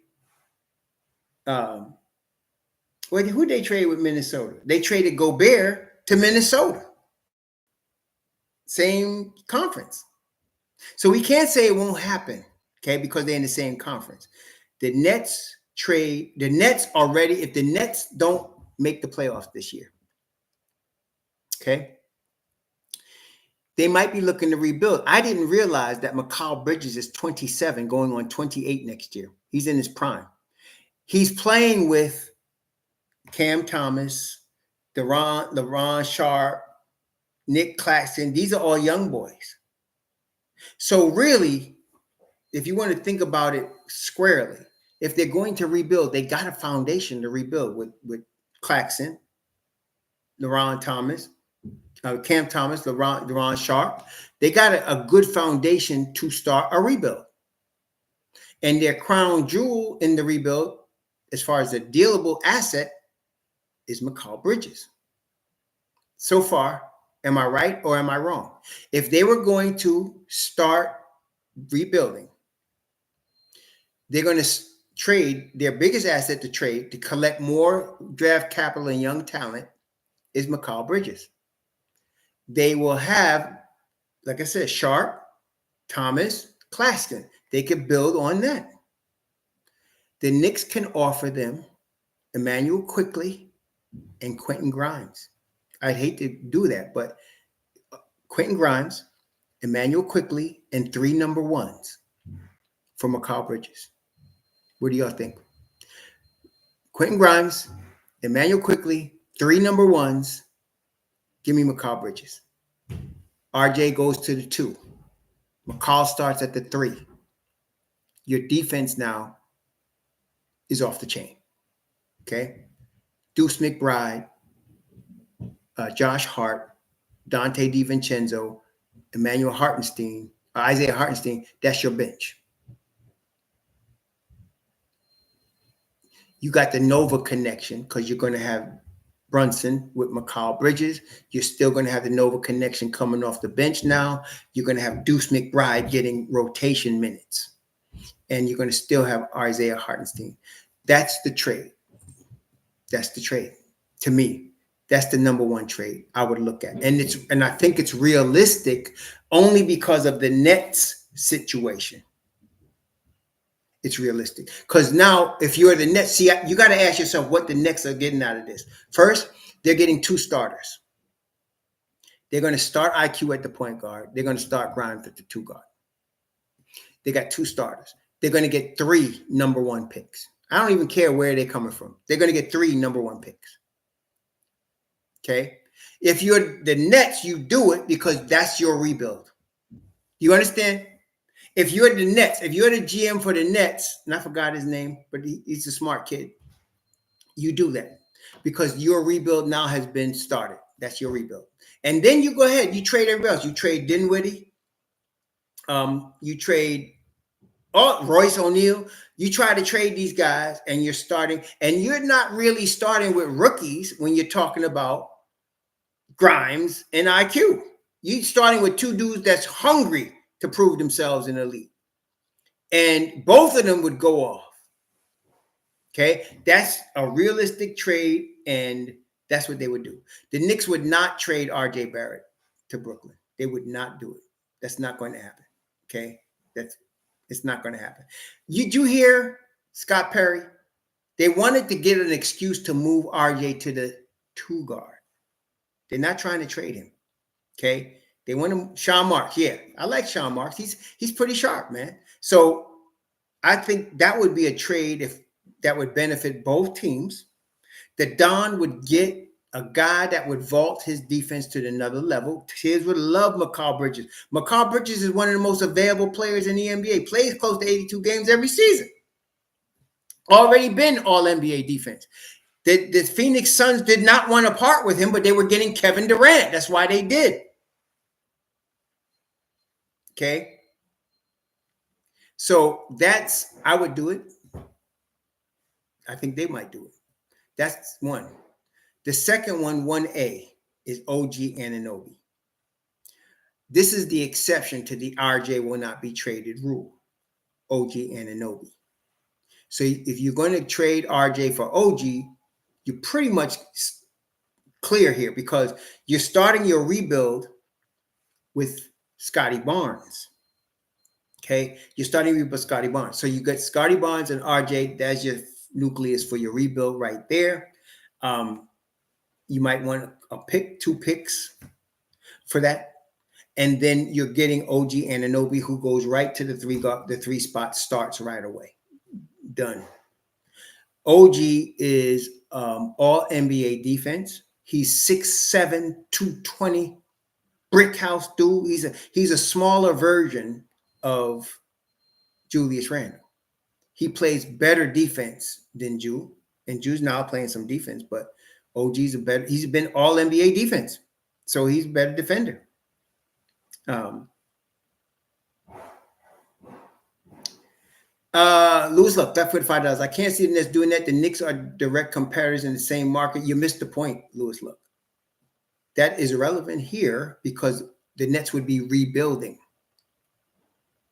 who they trade with Minnesota? They traded Gobert to Minnesota. Same conference. So we can't say it won't happen, okay, because they're in the same conference. The Nets already, if the Nets don't make the playoffs this year, okay, they might be looking to rebuild. I didn't realize that Mikal Bridges is 27, going on 28 next year. He's in his prime. He's playing with Cam Thomas, LaRon Sharp, Nick Claxton. These are all young boys. So really, if you want to think about it squarely, if they're going to rebuild, they got a foundation to rebuild with Claxton, LeRon Thomas, Cam Thomas, LeRon Sharp. They got a good foundation to start a rebuild. And their crown jewel in the rebuild, as far as a dealable asset, is Mikal Bridges. So far, am I right or am I wrong? If they were going to start rebuilding, they're going to trade their biggest asset to trade to collect more draft capital and young talent is Mikal Bridges. They will have, like I said, Sharp, Thomas, Claxton. They could build on that. The Knicks can offer them Emmanuel Quickley and Quentin Grimes. I'd hate to do that, but Quentin Grimes, Emmanuel Quickley, and 3 number ones for Mikal Bridges. What do y'all think? Quentin Grimes, Emmanuel Quickley, 3 number ones. Give me Mikal Bridges. RJ goes to the 2. Mikal starts at the 3. Your defense now is off the chain. Okay? Deuce McBride, Josh Hart, Donte DiVincenzo, Emmanuel Hartenstein, Isaiah Hartenstein. That's your bench. You got the Nova connection because you're going to have Brunson with Mikal Bridges. You're still going to have the Nova connection coming off the bench now. You're going to have Deuce McBride getting rotation minutes. And you're going to still have Isaiah Hartenstein. That's the trade. That's the trade. To me, that's the number one trade I would look at. And I think it's realistic only because of the Nets situation. It's realistic. Because now, if you're the Nets, see, you got to ask yourself what the Nets are getting out of this. First, they're getting 2 starters. They're going to start IQ at the point guard. They're going to start Grimes at the 2 guard. They got 2 starters. They're going to get 3 number 1 picks. I don't even care where they're coming from. They're going to get 3 number 1 picks. Okay? If you're the Nets, you do it because that's your rebuild. You understand? If you're the Nets, if you're the GM for the Nets, and I forgot his name, but he's a smart kid, you do that because your rebuild now has been started. That's your rebuild. And then you go ahead, you trade everybody else. You trade Dinwiddie. You trade Royce O'Neal. You try to trade these guys and you're starting, and you're not really starting with rookies when you're talking about Grimes and IQ. You're starting with 2 dudes that's hungry to prove themselves in the league. And both of them would go off. Okay? That's a realistic trade, and that's what they would do. The Knicks would not trade RJ Barrett to Brooklyn. They would not do it. That's not going to happen. Okay? It's not going to happen. Did you hear Scott Perry? They wanted to get an excuse to move RJ to the 2 guard. They're not trying to trade him. Okay? They want him, Sean Marks. Yeah, I like Sean Marks. He's pretty sharp, man. So I think that would be a trade if that would benefit both teams. That Don would get a guy that would vault his defense to another level. Thibs would love Mikal Bridges. Mikal Bridges is one of the most available players in the NBA. Plays close to 82 games every season. Already been all NBA defense. The Phoenix Suns did not want to part with him, but they were getting Kevin Durant. That's why they did. Okay. So I would do it. I think they might do it. That's one. The second one, 1A, is OG Anunoby. This is the exception to the RJ will not be traded rule. OG Anunoby. So if you're going to trade RJ for OG, you're pretty much clear here because you're starting your rebuild with Scotty Barnes. Okay, you're starting with Scotty Barnes. So you got Scotty Barnes and RJ. That's your nucleus for your rebuild right there. You might want a pick, 2 picks for that. And then you're getting OG Anunoby, who goes right to the 3 spot, starts right away. Done. OG is all NBA defense. He's 6'7", 220, brick house dude. He's a smaller version of Julius Randle. he plays better defense than Jew, and Jew's now playing some defense, but OG's he's been all NBA defense, so he's a better defender. Lose luck, that $5. I can't see the Nets doing that. The Knicks are direct competitors in the same market. You missed the point, Lewis. Look, that is irrelevant here because the Nets would be rebuilding.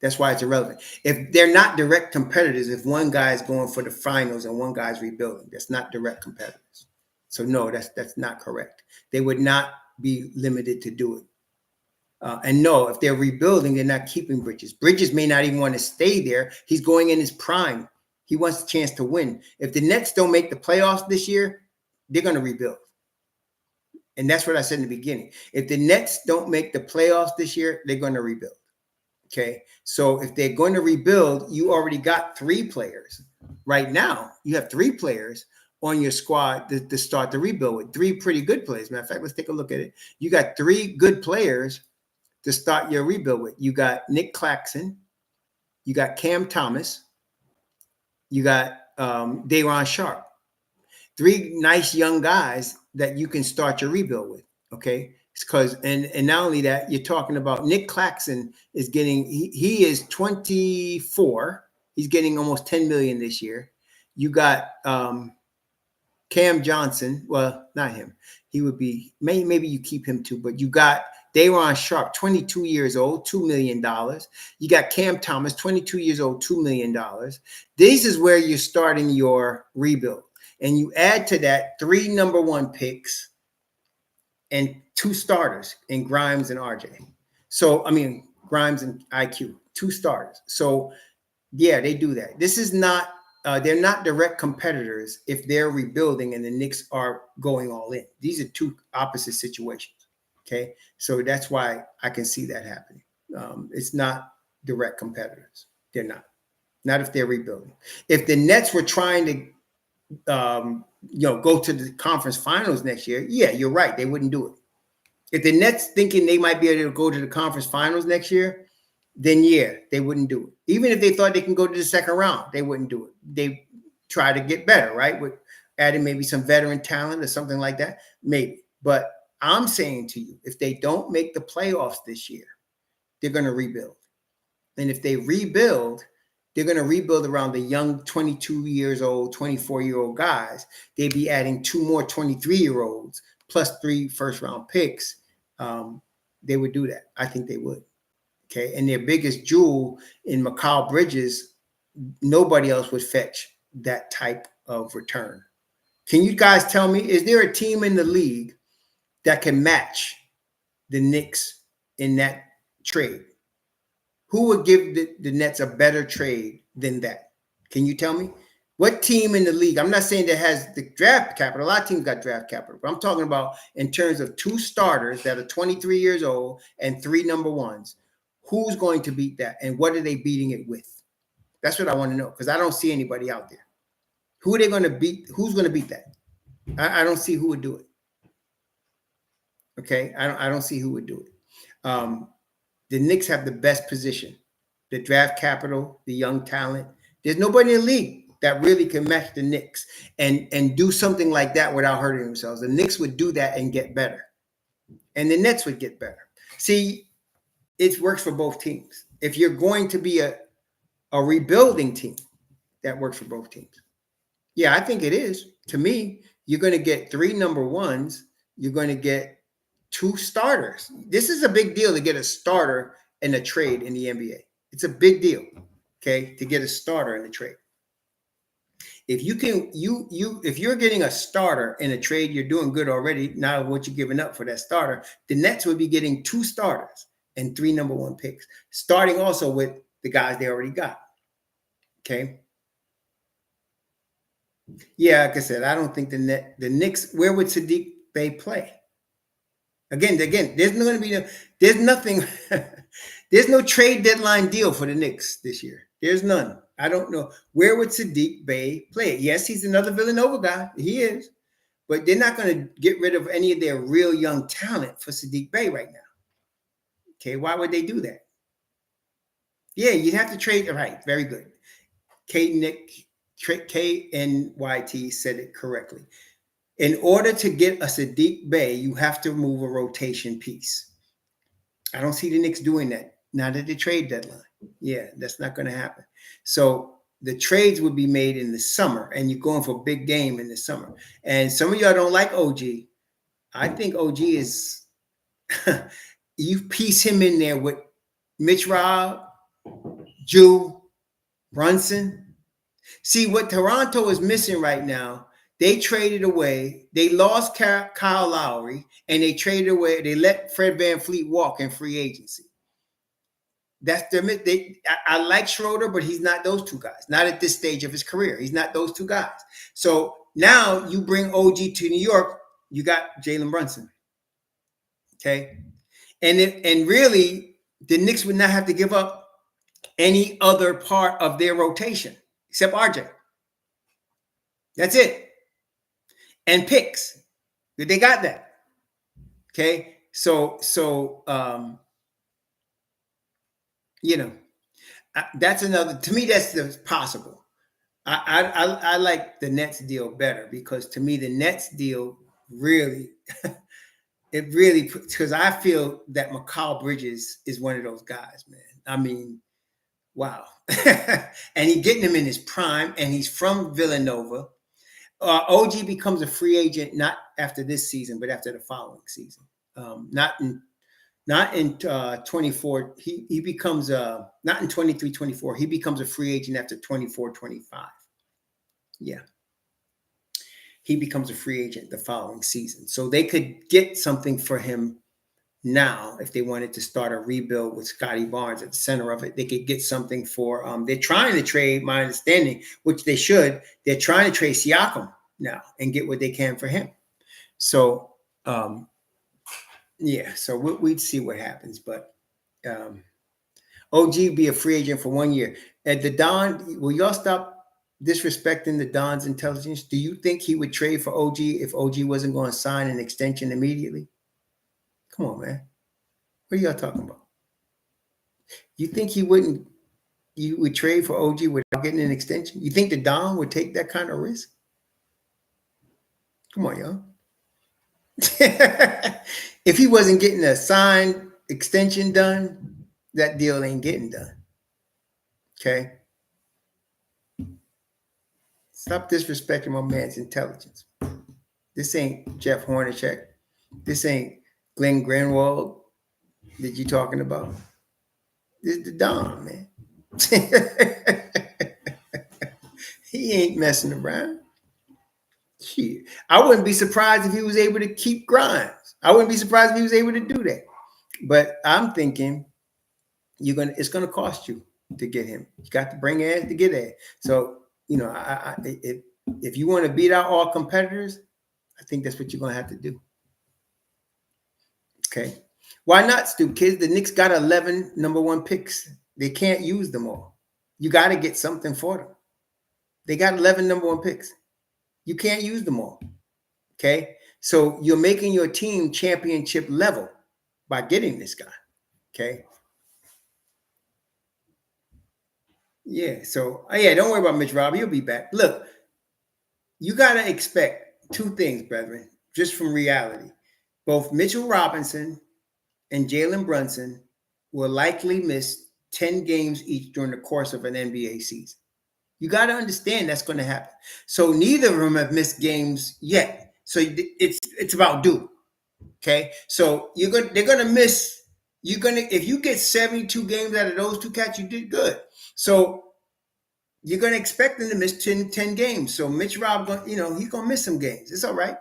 That's why it's irrelevant. If they're not direct competitors, if one guy is going for the finals and one guy's rebuilding, that's not direct competitors. So no, that's not correct. They would not be limited to do it. And no, if they're rebuilding, they're not keeping Bridges. Bridges may not even want to stay there. He's going in his prime. He wants a chance to win. If the Nets don't make the playoffs this year, they're going to rebuild. And that's what I said in the beginning. If the Nets don't make the playoffs this year, they're going to rebuild. Okay. So if they're going to rebuild, you already got 3 players. Right now, you have 3 players on your squad to start the rebuild with. 3 pretty good players. Matter of fact, let's take a look at it. You got 3 good players to start your rebuild with. You got Nick Claxton, you got Cam Thomas, you got Day'Ron Sharpe. 3 nice young guys that you can start your rebuild with. Okay, because and not only that, you're talking about Nick Claxton is getting he is 24. He's getting almost 10 million this year. You got Cam Johnson. Well, not him. He would be maybe you keep him too, but you got Day'Ron Sharpe, 22 years old, $2 million. You got Cam Thomas, 22 years old, $2 million. This is where you're starting your rebuild. And you add to that 3 number 1 picks and 2 starters in Grimes and RJ. So, I mean, Grimes and IQ, 2 starters. So, yeah, they do that. This is not, they're not direct competitors if they're rebuilding and the Knicks are going all in. These are 2 opposite situations. Okay, so that's why I can see that happening. It's not direct competitors. They're not if they're rebuilding. If the Nets were trying to, go to the conference finals next year, yeah, you're right. They wouldn't do it. If the Nets thinking they might be able to go to the conference finals next year, then yeah, they wouldn't do it. Even if they thought they can go to the second round, they wouldn't do it. They try to get better, right? With adding maybe some veteran talent or something like that, maybe. But I'm saying to you, if they don't make the playoffs this year, they're going to rebuild. And if they rebuild, they're going to rebuild around the young 22 years old, 24-year-old guys. They'd be adding 2 more 23-year-olds plus 3 first-round picks. They would do that. I think they would. Okay. And their biggest jewel in Mikal Bridges, nobody else would fetch that type of return. Can you guys tell me, is there a team in the league that can match the Knicks in that trade? Who would give the Nets a better trade than that? Can you tell me? What team in the league? I'm not saying that has the draft capital. A lot of teams got draft capital. But I'm talking about in terms of 2 starters that are 23 years old and 3 number 1s. Who's going to beat that? And what are they beating it with? That's what I want to know because I don't see anybody out there. Who are they going to beat? Who's going to beat that? I don't see who would do it. Okay, I don't see who would do it. The Knicks have the best position, the draft capital, the young talent. There's nobody in the league that really can match the Knicks and do something like that without hurting themselves. The Knicks would do that and get better, and the Nets would get better. See, it works for both teams. If you're going to be a rebuilding team, that works for both teams. Yeah, I think it is. To me, you're going to get 3 number 1s. You're going to get 2 starters. This is a big deal to get a starter in a trade in the NBA. It's a big deal, okay, to get a starter in the trade. If you can, if you're getting a starter in a trade, you're doing good already. Now, what you're giving up for that starter, the Nets would be getting 2 starters and 3 number 1 picks, starting also with the guys they already got. Okay. Yeah, like I said, I don't think the Knicks. Where would Saddiq Bey play? Again, there's not going to be there's nothing. There's no trade deadline deal for the Knicks this year. There's none. I don't know. Where would Saddiq Bey play? Yes, he's another Villanova guy. He is. But they're not going to get rid of any of their real young talent for Saddiq Bey right now. Okay, why would they do that? Yeah, you'd have to trade. Right, very good. KNYT said it correctly. In order to get a Sadiq Bey, you have to remove a rotation piece. I don't see the Knicks doing that. Not at the trade deadline. Yeah, that's not going to happen. So the trades would be made in the summer, and you're going for a big game in the summer. And some of y'all don't like OG. I think OG is, you piece him in there with Mitch Rob, Jew, Brunson. See, what Toronto is missing right now, they traded away, they lost Kyle Lowry, and they traded away, they let Fred VanVleet walk in free agency. That's their, I like Schroeder, but he's not those two guys. Not at this stage of his career. He's not those two guys. So now you bring OG to New York, you got Jalen Brunson. Okay. And really, the Knicks would not have to give up any other part of their rotation except RJ. That's it. And picks. They got that. Okay. So you know, that's another, to me, that's possible. I like the Nets deal better, because to me, the Nets deal really, it really, because I feel that Mikal Bridges is one of those guys, man. I mean, wow. And he's getting him in his prime, and he's from Villanova. OG becomes a free agent, not after this season, but after the following season. Not in 24. He becomes not in 23-24. He becomes a free agent after 24-25. Yeah. He becomes a free agent the following season. So they could get something for him now if they wanted to start a rebuild with Scotty Barnes at the center of it. They could get something for they're trying to trade, my understanding, which they should. They're trying to trade Siakam now and get what they can for him. So yeah, so we'd see what happens. But OG be a free agent for 1 year. At the Don, will y'all stop disrespecting the Don's intelligence? Do you think he would trade for OG if OG wasn't going to sign an extension immediately? Come on, man. What are y'all talking about? You think you would trade for OG without getting an extension? You think the Don would take that kind of risk? Come on, y'all. If he wasn't getting a signed extension done, that deal ain't getting done. Okay? Stop disrespecting my man's intelligence. This ain't Jeff Hornacek. This ain't Glenn Greenwald that you talking about. This is the Don, man. He ain't messing around. Shit. I wouldn't be surprised if he was able to keep Grimes. I wouldn't be surprised if he was able to do that. But I'm thinking it's gonna cost you to get him. You got to bring ass to get ass. So, you know, if you want to beat out all competitors, I think that's what you're gonna have to do. Okay. Why not, Stu? Kids, the Knicks got 11 number 1 picks. They can't use them all. You got to get something for them. They got 11 number 1 picks. You can't use them all. Okay. So you're making your team championship level by getting this guy. Okay. Yeah. So, yeah, don't worry about Mitch Rob. He'll be back. Look, you got to expect 2 things, brethren, just from reality. Both Mitchell Robinson and Jalen Brunson will likely miss 10 games each during the course of an NBA season. You got to understand that's going to happen. So neither of them have missed games yet. So it's about due. Okay. So they're going to miss. If you get 72 games out of those 2 cats, you did good. So you're going to expect them to miss 10 games. So Mitch Rob, he's going to miss some games. It's all right.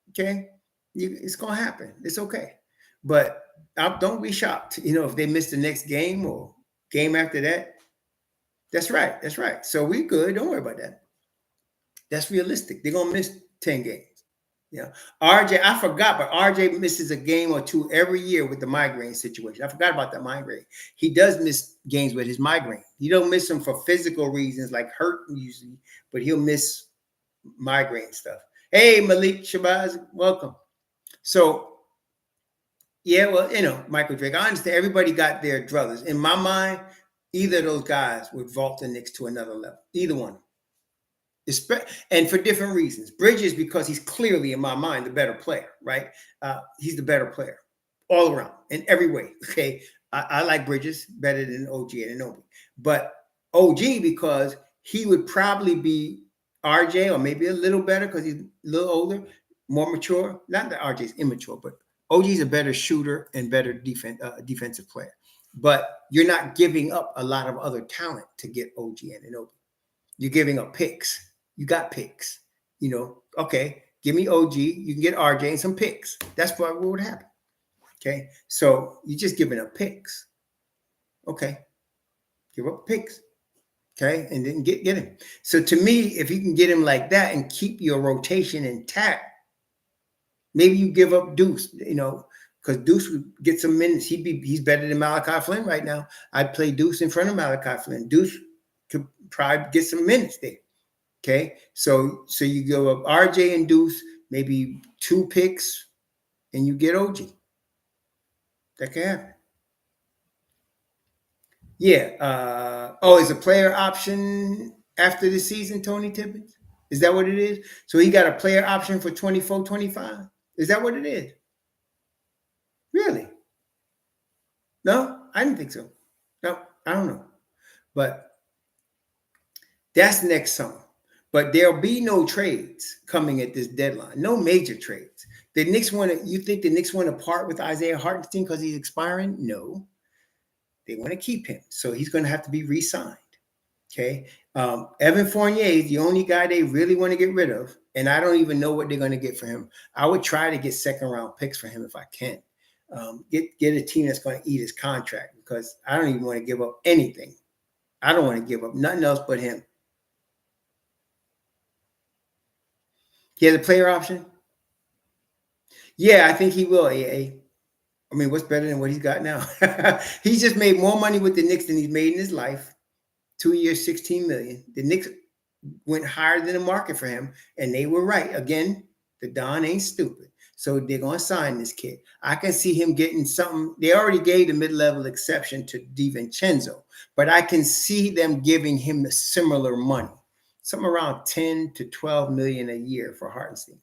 Okay. It's going to happen. It's okay. But don't be shocked, if they miss the next game or game after that. That's right. That's right. So we good. Don't worry about that. That's realistic. They're going to miss 10 games. Yeah. RJ, I forgot, but RJ misses a game or 2 every year with the migraine situation. I forgot about that migraine. He does miss games with his migraine. He don't miss them for physical reasons like hurt usually, but he'll miss migraine stuff. Hey, Malik Shabazz, welcome. So, yeah, well, Michael Drake, I understand everybody got their druthers. In my mind, Either of those guys would vault the Knicks to another level. Either one. And for different reasons. Bridges, because he's clearly, in my mind, the better player, right? He's the better player all around in every way, okay? I like Bridges better than OG and Anunoby. But OG, because he would probably be RJ or maybe a little better because he's a little older, more mature. Not that RJ's immature, but OG's a better shooter and better defensive player. But you're not giving up a lot of other talent to get OG and Anunoby. You're giving up picks. You got picks. Okay, give me OG. You can get RJ and some picks. That's what would happen. Okay, so you're just giving up picks. Okay, give up picks. Okay, and then get him. So to me, if you can get him like that and keep your rotation intact, maybe you give up Deuce. Because Deuce would get some minutes. He's better than Malachi Flynn right now. I'd play Deuce in front of Malachi Flynn. Deuce could probably get some minutes there. Okay, so you go up RJ and Deuce, maybe 2 picks, and you get OG. That can happen. Yeah. Is a player option after the season, Tony Thibs? Is that what it is? So he got a player option for 24-25? Is that what it is? Really? No, I didn't think so. No, I don't know. But that's next summer. But there'll be no trades coming at this deadline. No major trades. You think the Knicks want to part with Isaiah Hartenstein because he's expiring? No. They want to keep him. So he's going to have to be re-signed. Okay. Evan Fournier is the only guy they really want to get rid of. And I don't even know what they're going to get for him. I would try to get second-round picks for him if I can. Get a team that's going to eat his contract, because I don't even want to give up anything. I don't want to give up nothing else but him. He has a player option? Yeah, I think he will, AA. I mean, what's better than what he's got now? He's just made more money with the Knicks than he's made in his life. 2 years, $16 million. The Knicks went higher than the market for him, and they were right. Again, the Don ain't stupid. So they're going to sign this kid. I can see him getting something. They already gave the mid-level exception to DiVincenzo, but I can see them giving him the similar money. Something around 10 to 12 million a year for Hartenstein.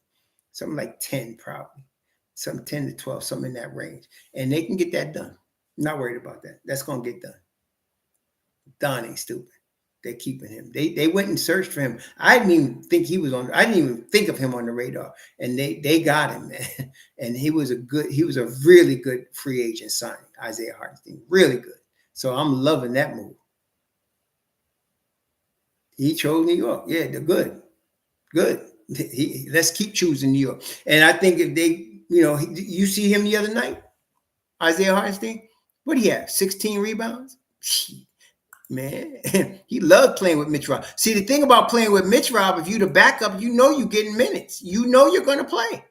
Something like 10 probably. Something 10 to 12, something in that range. And they can get that done. I'm not worried about that. That's going to get done. Don ain't stupid. They're keeping him. They went and searched for him. I didn't even think he was on. I didn't even think of him on the radar. And they got him, man. And he was a really good free agent signing, Isaiah Hartenstein. Really good. So I'm loving that move. He chose New York. Yeah, they're good. Good. Let's keep choosing New York. And I think if they, you see him the other night, Isaiah Hartenstein, what do he have? 16 rebounds? Man, he loved playing with Mitch Rob. See, the thing about playing with Mitch Rob, if you're the backup, you're getting minutes. You're going to play.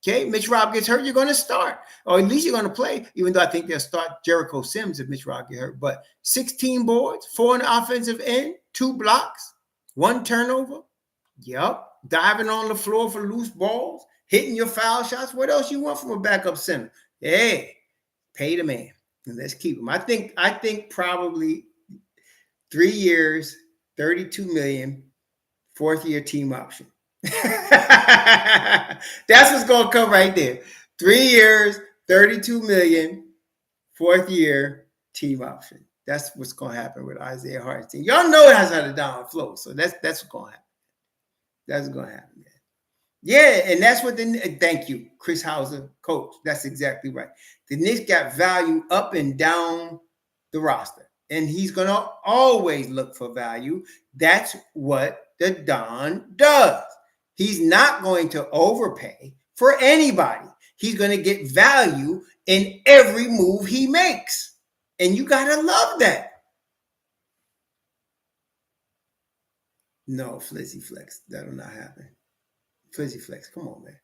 Okay, Mitch Rob gets hurt, you're going to start. Or at least you're going to play, even though I think they'll start Jericho Sims if Mitch Rob gets hurt. But 16 boards, 4 on the offensive end, 2 blocks, 1 turnover. Yep. Diving on the floor for loose balls, hitting your foul shots. What else you want from a backup center? Hey, pay the man. And let's keep him. I think probably 3 years, 32 million, 4th year team option. That's what's going to come right there. 3 years, 32 million, 4th year team option. That's what's going to happen with Isaiah Hartenstein. Y'all know that's how the down flow. So that's what's going to happen. That's what's going to happen, man. Yeah, and that's what thank you, Chris Hauser, coach. That's exactly right. The Knicks got value up and down the roster, and he's going to always look for value. That's what the Don does. He's not going to overpay for anybody. He's going to get value in every move he makes, and you got to love that. No, Flizzy Flex. That'll not happen. Flizzy Flex, come on, man.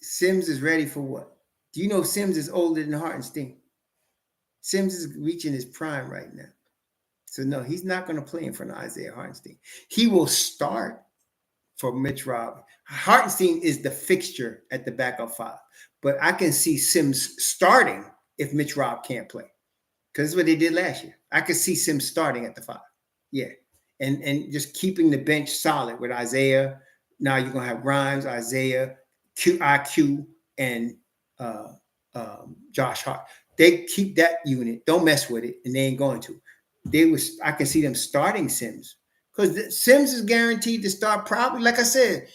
Sims is ready for what? Do you know Sims is older than Hartenstein? Sims is reaching his prime right now. So, no, he's not going to play in front of Isaiah Hartenstein. He will start for Mitch Rob. Hartenstein is the fixture at the backup 5. But I can see Sims starting if Mitch Rob can't play. Because that's what they did last year. I could see Sims starting at the 5. Yeah. And just keeping the bench solid with Isaiah. Now you're going to have Grimes, Isaiah, IQ, and Josh Hart. They keep that unit. Don't mess with it, and they ain't going to. I can see them starting Sims. Because Sims is guaranteed to start probably, like I said,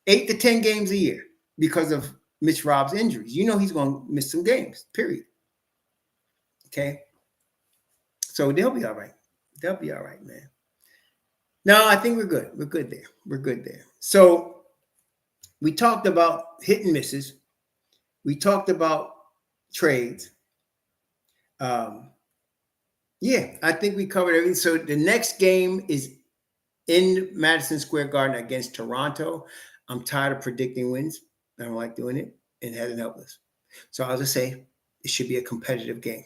8 to 10 games a year because of Mitch Rob's injuries. You know he's going to miss some games, period. Okay? So they'll be all right. They'll be all right, man. No, I think we're good. We're good there. We're good there. So we talked about hit and misses. We talked about trades. Yeah, I think we covered everything. So the next game is in Madison Square Garden against Toronto. I'm tired of predicting wins. I don't like doing it, and it hasn't helped us. So I'll just say it should be a competitive game.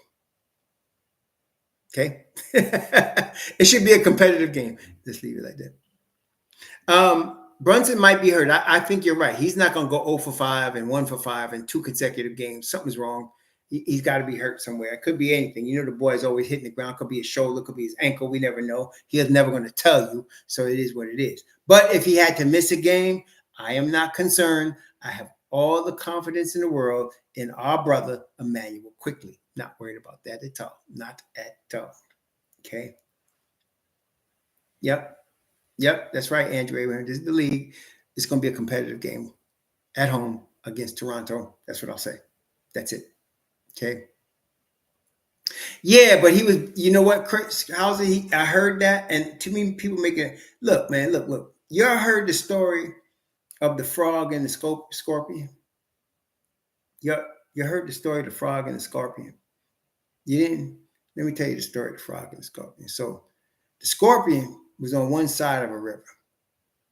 Okay? It should be a competitive game. Just leave it like that. Brunson might be hurt. I think you're right. He's not going to go 0 for 5 and 1 for 5 in 2 consecutive games. Something's wrong. He's got to be hurt somewhere. It could be anything. You know, the boy is always hitting the ground. Could be his shoulder. Could be his ankle. We never know. He is never going to tell you. So it is what it is. But if he had to miss a game, I am not concerned. I have all the confidence in the world in our brother, Emmanuel Quickly. Not worried about that at all. Not at all. Okay. Yep. That's right, Andrew Abraham. This is the league. It's going to be a competitive game at home against Toronto. That's what I'll say. That's it. Okay. Yeah, but he was, you know what, Chris Hauser, I heard that, and to me, people making, look. Y'all heard the story of the frog and the scorpion? You heard the story of the frog and the scorpion? You didn't? Let me tell you the story of the frog and the scorpion. So the scorpion was on one side of a river,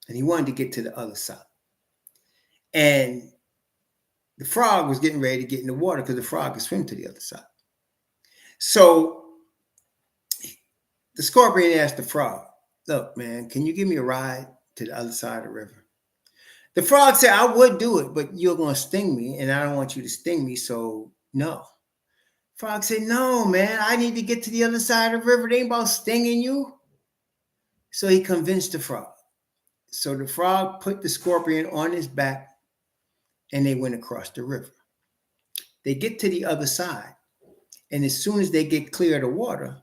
and he wanted to get to the other side. And the frog was getting ready to get in the water because the frog could swim to the other side. So the scorpion asked the frog, look, man, can you give me a ride to the other side of the river? The frog said, I would do it, but you're going to sting me, and I don't want you to sting me, so no. Frog said, no, man, I need to get to the other side of the river. It ain't about stinging you. So he convinced the frog. So the frog put the scorpion on his back, and they went across the river. They get to the other side, and as soon as they get clear of the water,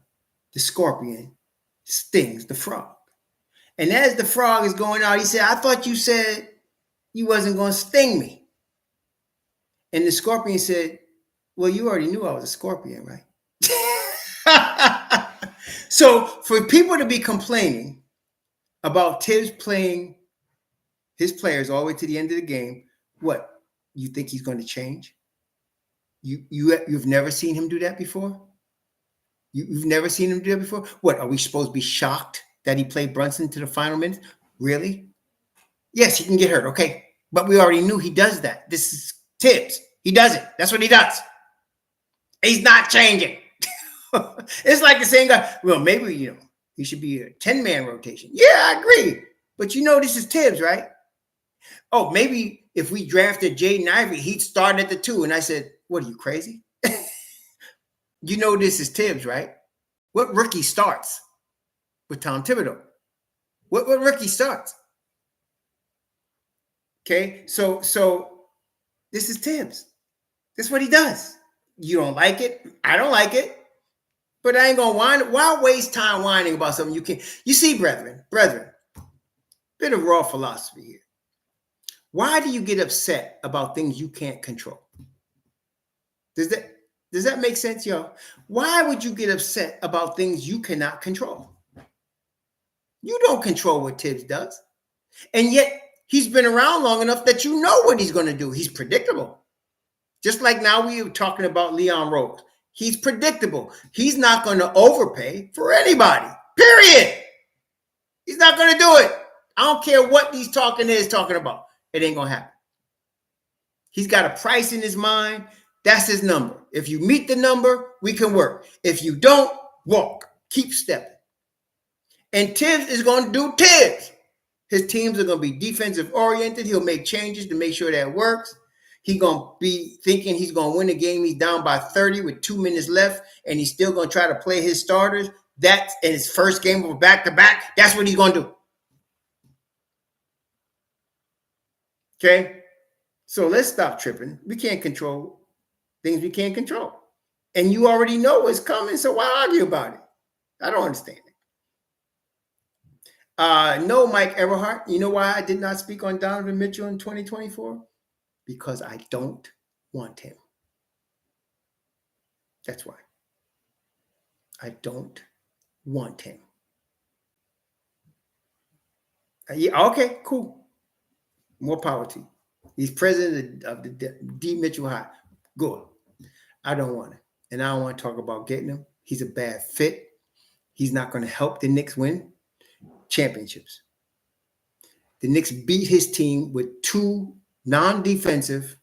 the scorpion stings the frog. And as the frog is going out, he said, I thought you said you wasn't going to sting me. And the scorpion said, well, you already knew I was a scorpion, right? So for people to be complaining about Thibs playing his players all the way to the end of the game, what, you think he's going to change? You've never seen him do that before? You've never seen him do that before? What, are we supposed to be shocked that he played Brunson to the final minutes? Really? Yes, he can get hurt, okay. But we already knew he does that. This is Thibs. He does it. That's what he does. He's not changing. It's like the same guy. Well, maybe, he should be a 10-man rotation. Yeah, I agree. But this is Thibs, right? Oh, maybe if we drafted Jaden Ivey, he'd start at the 2. And I said, what, are you crazy? This is Thibs, right? What rookie starts with Tom Thibodeau? What rookie starts? Okay, so this is Thibs. This is what he does. You don't like it. I don't like it. But I ain't gonna whine. Why waste time whining about something you can't? You see, brethren, bit of raw philosophy here. Why do you get upset about things you can't control? Does that make sense, y'all? Why would you get upset about things you cannot control? You don't control what Thibs does. And yet he's been around long enough that you know what he's going to do. He's predictable. Just like now we were talking about Leon Rose. He's predictable. He's not going to overpay for anybody, period. He's not going to do it. I don't care what these talking heads talking about. It ain't going to happen. He's got a price in his mind. That's his number. If you meet the number, we can work. If you don't, walk. Keep stepping. And Thibs is going to do Thibs. His teams are going to be defensive oriented. He'll make changes to make sure that works. He gonna be thinking he's gonna win the game. He's down by 30 with 2 minutes left, and he's still gonna try to play his starters. That's in his first game of back-to-back. That's what he's gonna do. Okay? So let's stop tripping. We can't control things we can't control. And you already know what's coming, so why argue about it? I don't understand it. No, Mike Everhart. You know why I did not speak on Donovan Mitchell in 2024? Because I don't want him. That's why. I don't want him. Yeah, okay, cool. More power to you. He's president of the D. Mitchell High. Good. I don't want him. And I don't want to talk about getting him. He's a bad fit. He's not going to help the Knicks win championships. The Knicks beat his team with 2 non-defensive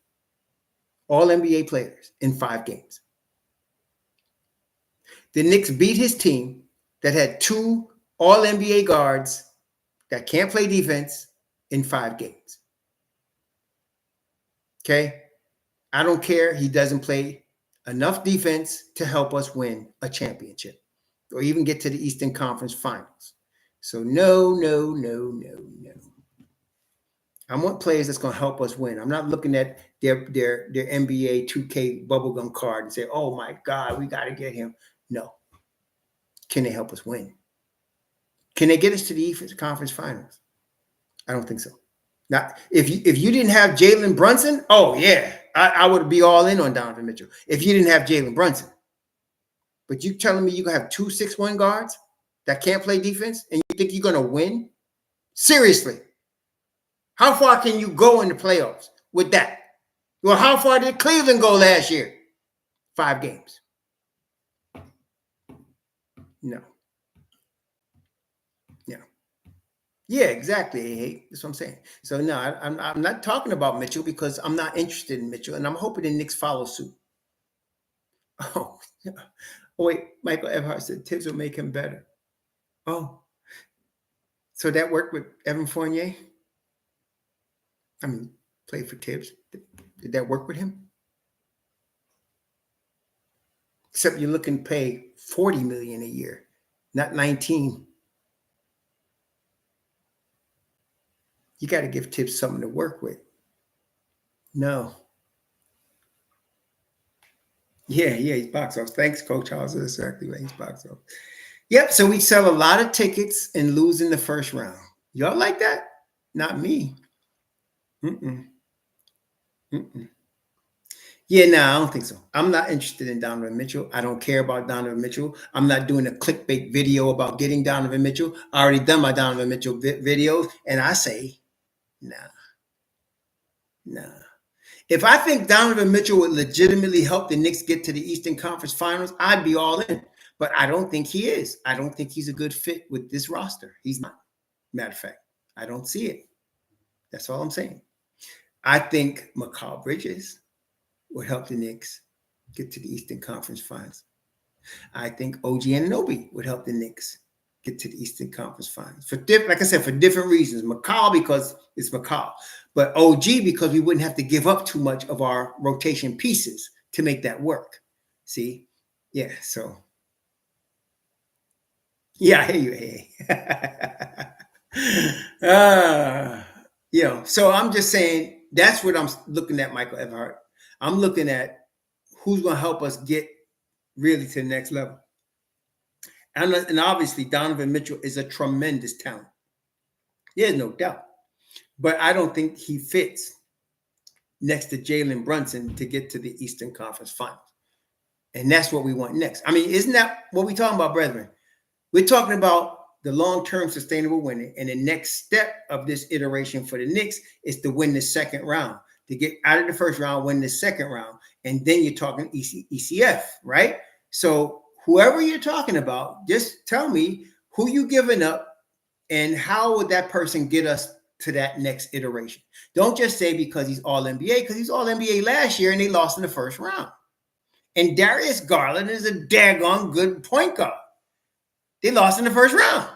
All-NBA players in 5 games. The Knicks beat his team that had 2 All-NBA guards that can't play defense in 5 games. Okay? I don't care. He doesn't play enough defense to help us win a championship or even get to the Eastern Conference Finals. So no. I want players that's going to help us win. I'm not looking at their NBA 2K bubblegum card and say, oh my God, we got to get him. No. Can they help us win? Can they get us to the Eastern Conference Finals? I don't think so. Now, if you didn't have Jalen Brunson, oh yeah, I would be all in on Donovan Mitchell. If you didn't have Jalen Brunson. But you telling me you're going to have 2 6'1" guards that can't play defense and you think you're going to win? Seriously. How far can you go in the playoffs with that? Well, how far did Cleveland go last year? 5 games. No. Yeah, exactly. Hey, that's what I'm saying. So no, I'm not talking about Mitchell because I'm not interested in Mitchell, and I'm hoping the Knicks follow suit. Oh, yeah. Oh wait, Michael Everhart said Thibs will make him better. Oh, so that worked with Evan Fournier? I mean, played for Thibs. Did that work with him? Except you're looking to pay $40 million a year, not 19. You got to give Thibs something to work with. No. Yeah, he's box office. Thanks, Coach House. That's exactly right. He's box office. Yep, so we sell a lot of tickets and lose in the first round. Y'all like that? Not me. Yeah, no, I don't think so. I'm not interested in Donovan Mitchell. I don't care about Donovan Mitchell. I'm not doing a clickbait video about getting Donovan Mitchell. I already done my Donovan Mitchell videos, and I say, nah. If I think Donovan Mitchell would legitimately help the Knicks get to the Eastern Conference Finals, I'd be all in. But I don't think he is. I don't think he's a good fit with this roster. He's not. Matter of fact, I don't see it. That's all I'm saying. I think Mikal Bridges would help the Knicks get to the Eastern Conference Finals. I think OG Anunoby would help the Knicks get to the Eastern Conference Finals. Like I said, for different reasons. Mikal because it's Mikal. But OG because we wouldn't have to give up too much of our rotation pieces to make that work. See? Yeah, so. Yeah, I hear you. So I'm just saying that's what I'm looking at, Michael Everhart. I'm looking at who's going to help us get really to the next level. And obviously, Donovan Mitchell is a tremendous talent. There's no doubt. But I don't think he fits next to Jalen Brunson to get to the Eastern Conference Finals. And that's what we want next. I mean, isn't that what we're talking about, brethren? We're talking about the long-term sustainable winning. And the next step of this iteration for the Knicks is to win the second round. To get out of the first round, win the second round. And then you're talking ECF, right? So whoever you're talking about, just tell me who you giving up and how would that person get us to that next iteration. Don't just say because he's All-NBA, because he's All-NBA last year and they lost in the first round. And Darius Garland is a daggone good point guard. They lost in the first round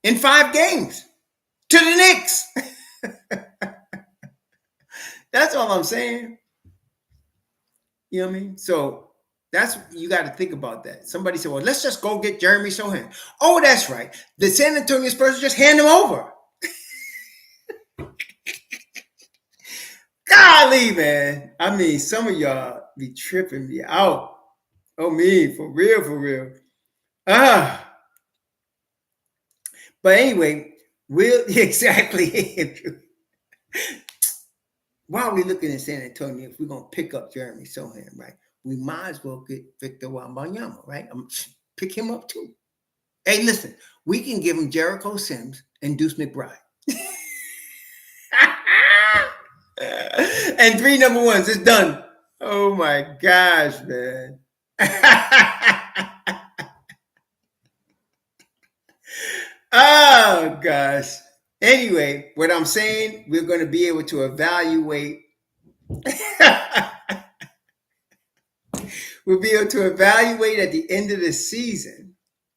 in 5 games to the Knicks. That's all I'm saying. You know what I mean? So that's you got to think about that. Somebody said, "Well, let's just go get Jeremy Sohan." Oh, that's right. The San Antonio Spurs just hand him over. Golly, man. I mean, some of y'all be tripping me out. Oh, me, for real, for real. Ah. But anyway, we'll exactly. While we're looking at San Antonio, if we're gonna pick up Jeremy Sohan, right? We might as well get Victor Wembanyama, right? Pick him up too. Hey, listen, we can give him Jericho Sims and Deuce McBride. And 3 number ones. It's done. Oh my gosh, man. Oh gosh. Anyway, what I'm saying, we're going to be able to evaluate. We'll be able to evaluate at the end of the season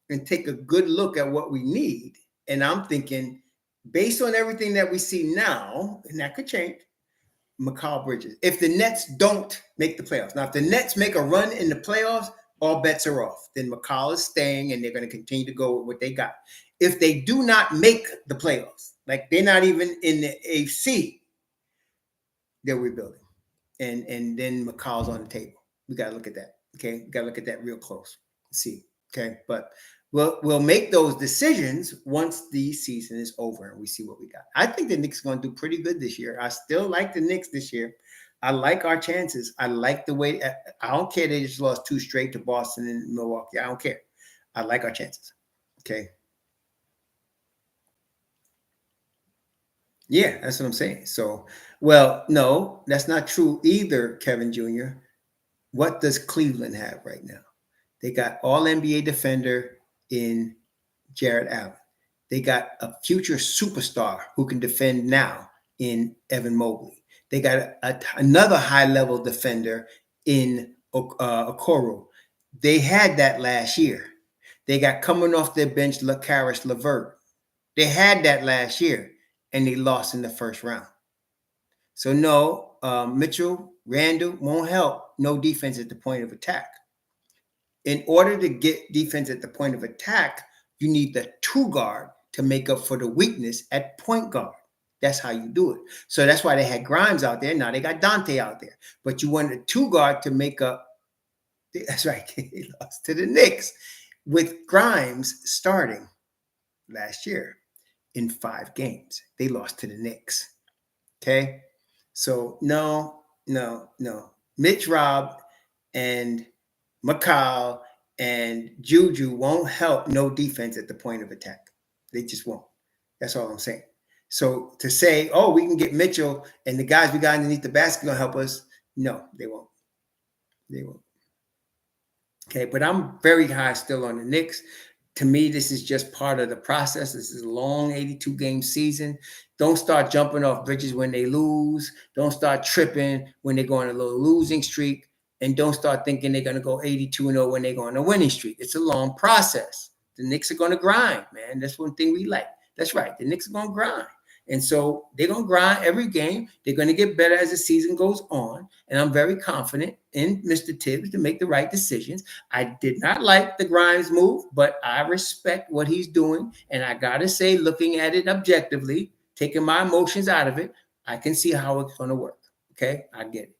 and take a good look at what we need. And I'm thinking, based on everything that we see now, and that could change, Mikal Bridges. If the Nets don't make the playoffs, now if the Nets make a run in the playoffs, all bets are off. Then Mikal is staying, and they're going to continue to go with what they got. If they do not make the playoffs, like they're not even in the AFC, they're rebuilding, and then Mikal's on the table. We got to look at that. Okay, we got to look at that real close. See, okay, but we'll make those decisions once the season is over and we see what we got. I think the Knicks are going to do pretty good this year. I still like the Knicks this year. I like our chances. I like the way. I don't care they just lost 2 straight to Boston and Milwaukee. I don't care. I like our chances. Okay. Yeah, that's what I'm saying. So, well, no, that's not true either, Kevin Jr. What does Cleveland have right now? They got all NBA defender in Jared Allen. They got a future superstar who can defend now in Evan Mobley. They got another high-level defender in Okoro. They had that last year. They got coming off their bench Caris LeVert. They had that last year, and they lost in the first round. So no, Mitchell, Randall won't help. No defense at the point of attack. In order to get defense at the point of attack, you need the 2 guard to make up for the weakness at point guard. That's how you do it. So that's why they had Grimes out there. Now they got Donte out there. But you wanted a 2 guard to make up. That's right. He lost to the Knicks with Grimes starting last year in 5 games. They lost to the Knicks. Okay. So no. Mitch Robb and Mikal and Juju won't help no defense at the point of attack. They just won't. That's all I'm saying. So to say, oh, we can get Mitchell and the guys we got underneath the basket going to help us, no, they won't. They won't. Okay, but I'm very high still on the Knicks. To me, this is just part of the process. This is a long 82-game season. Don't start jumping off bridges when they lose. Don't start tripping when they go on a little losing streak. And don't start thinking they're going to go 82-0 when they go on a winning streak. It's a long process. The Knicks are going to grind, man. That's one thing we like. That's right. The Knicks are going to grind. And so they're going to grind every game. They're going to get better as the season goes on. And I'm very confident in Mr. Thibs to make the right decisions. I did not like the Grimes move, but I respect what he's doing. And I got to say, looking at it objectively, taking my emotions out of it, I can see how it's going to work. Okay? I get it.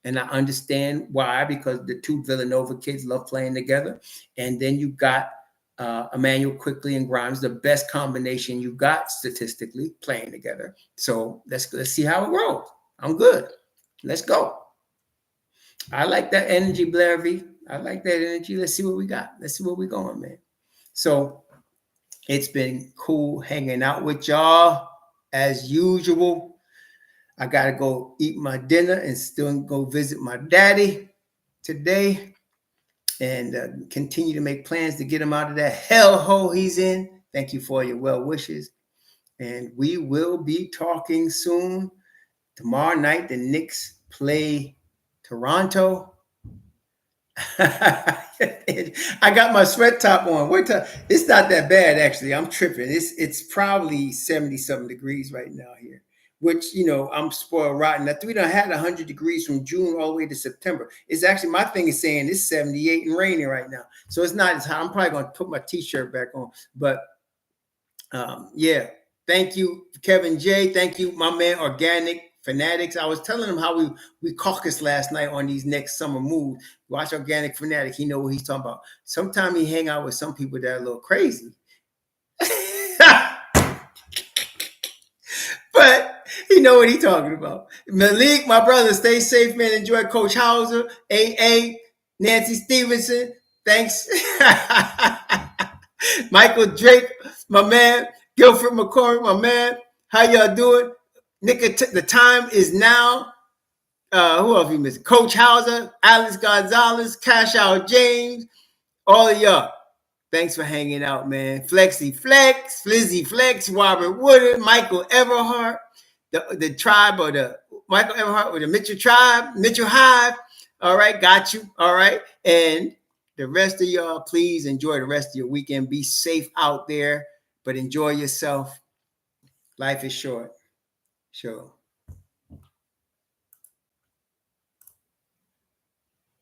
And I understand why, because the 2 Villanova kids love playing together. And then you got Emmanuel Quickly and Grimes, the best combination you got statistically playing together. So let's see how it rolls. I'm good. Let's go. I like that energy, Blair V. I like that energy. Let's see what we got. Let's see where we're going, man. So it's been cool hanging out with y'all as usual. I got to go eat my dinner and still go visit my daddy today and continue to make plans to get him out of that hellhole he's in. Thank you for your well wishes. And we will be talking soon. Tomorrow night, the Knicks play Toronto. I got my sweat top on. It's not that bad, actually. I'm tripping. It's probably 70-something degrees right now here. which, you know, I'm spoiled rotten. That we done had 100 degrees from June all the way to September. It's actually, my thing is saying it's 78 and raining right now. So it's not as hot. I'm probably going to put my t-shirt back on. But yeah, thank you, Kevin J. Thank you, my man, Organic Fanatics. I was telling him how we caucused last night on these next summer moves. Watch Organic Fanatic. He know what he's talking about. Sometimes he hang out with some people that are a little crazy. But he know what he's talking about. Malik, my brother, stay safe, man. Enjoy Coach Hauser, AA, Nancy Stevenson. Thanks. Michael Drake, my man. Guilford McCormick, my man. How y'all doing? The time is now. Who else we missing? Coach Hauser, Alex Gonzalez, Cash Out James, all of y'all. Thanks for hanging out, man. Flexi Flex, Flizzy Flex, Robert Woodard, Michael Everhart, the tribe or the Michael Everhart or the Mitchell tribe, Mitchell Hive. All right, got you. All right. And the rest of y'all, please enjoy the rest of your weekend. Be safe out there, but enjoy yourself. Life is short. Sure.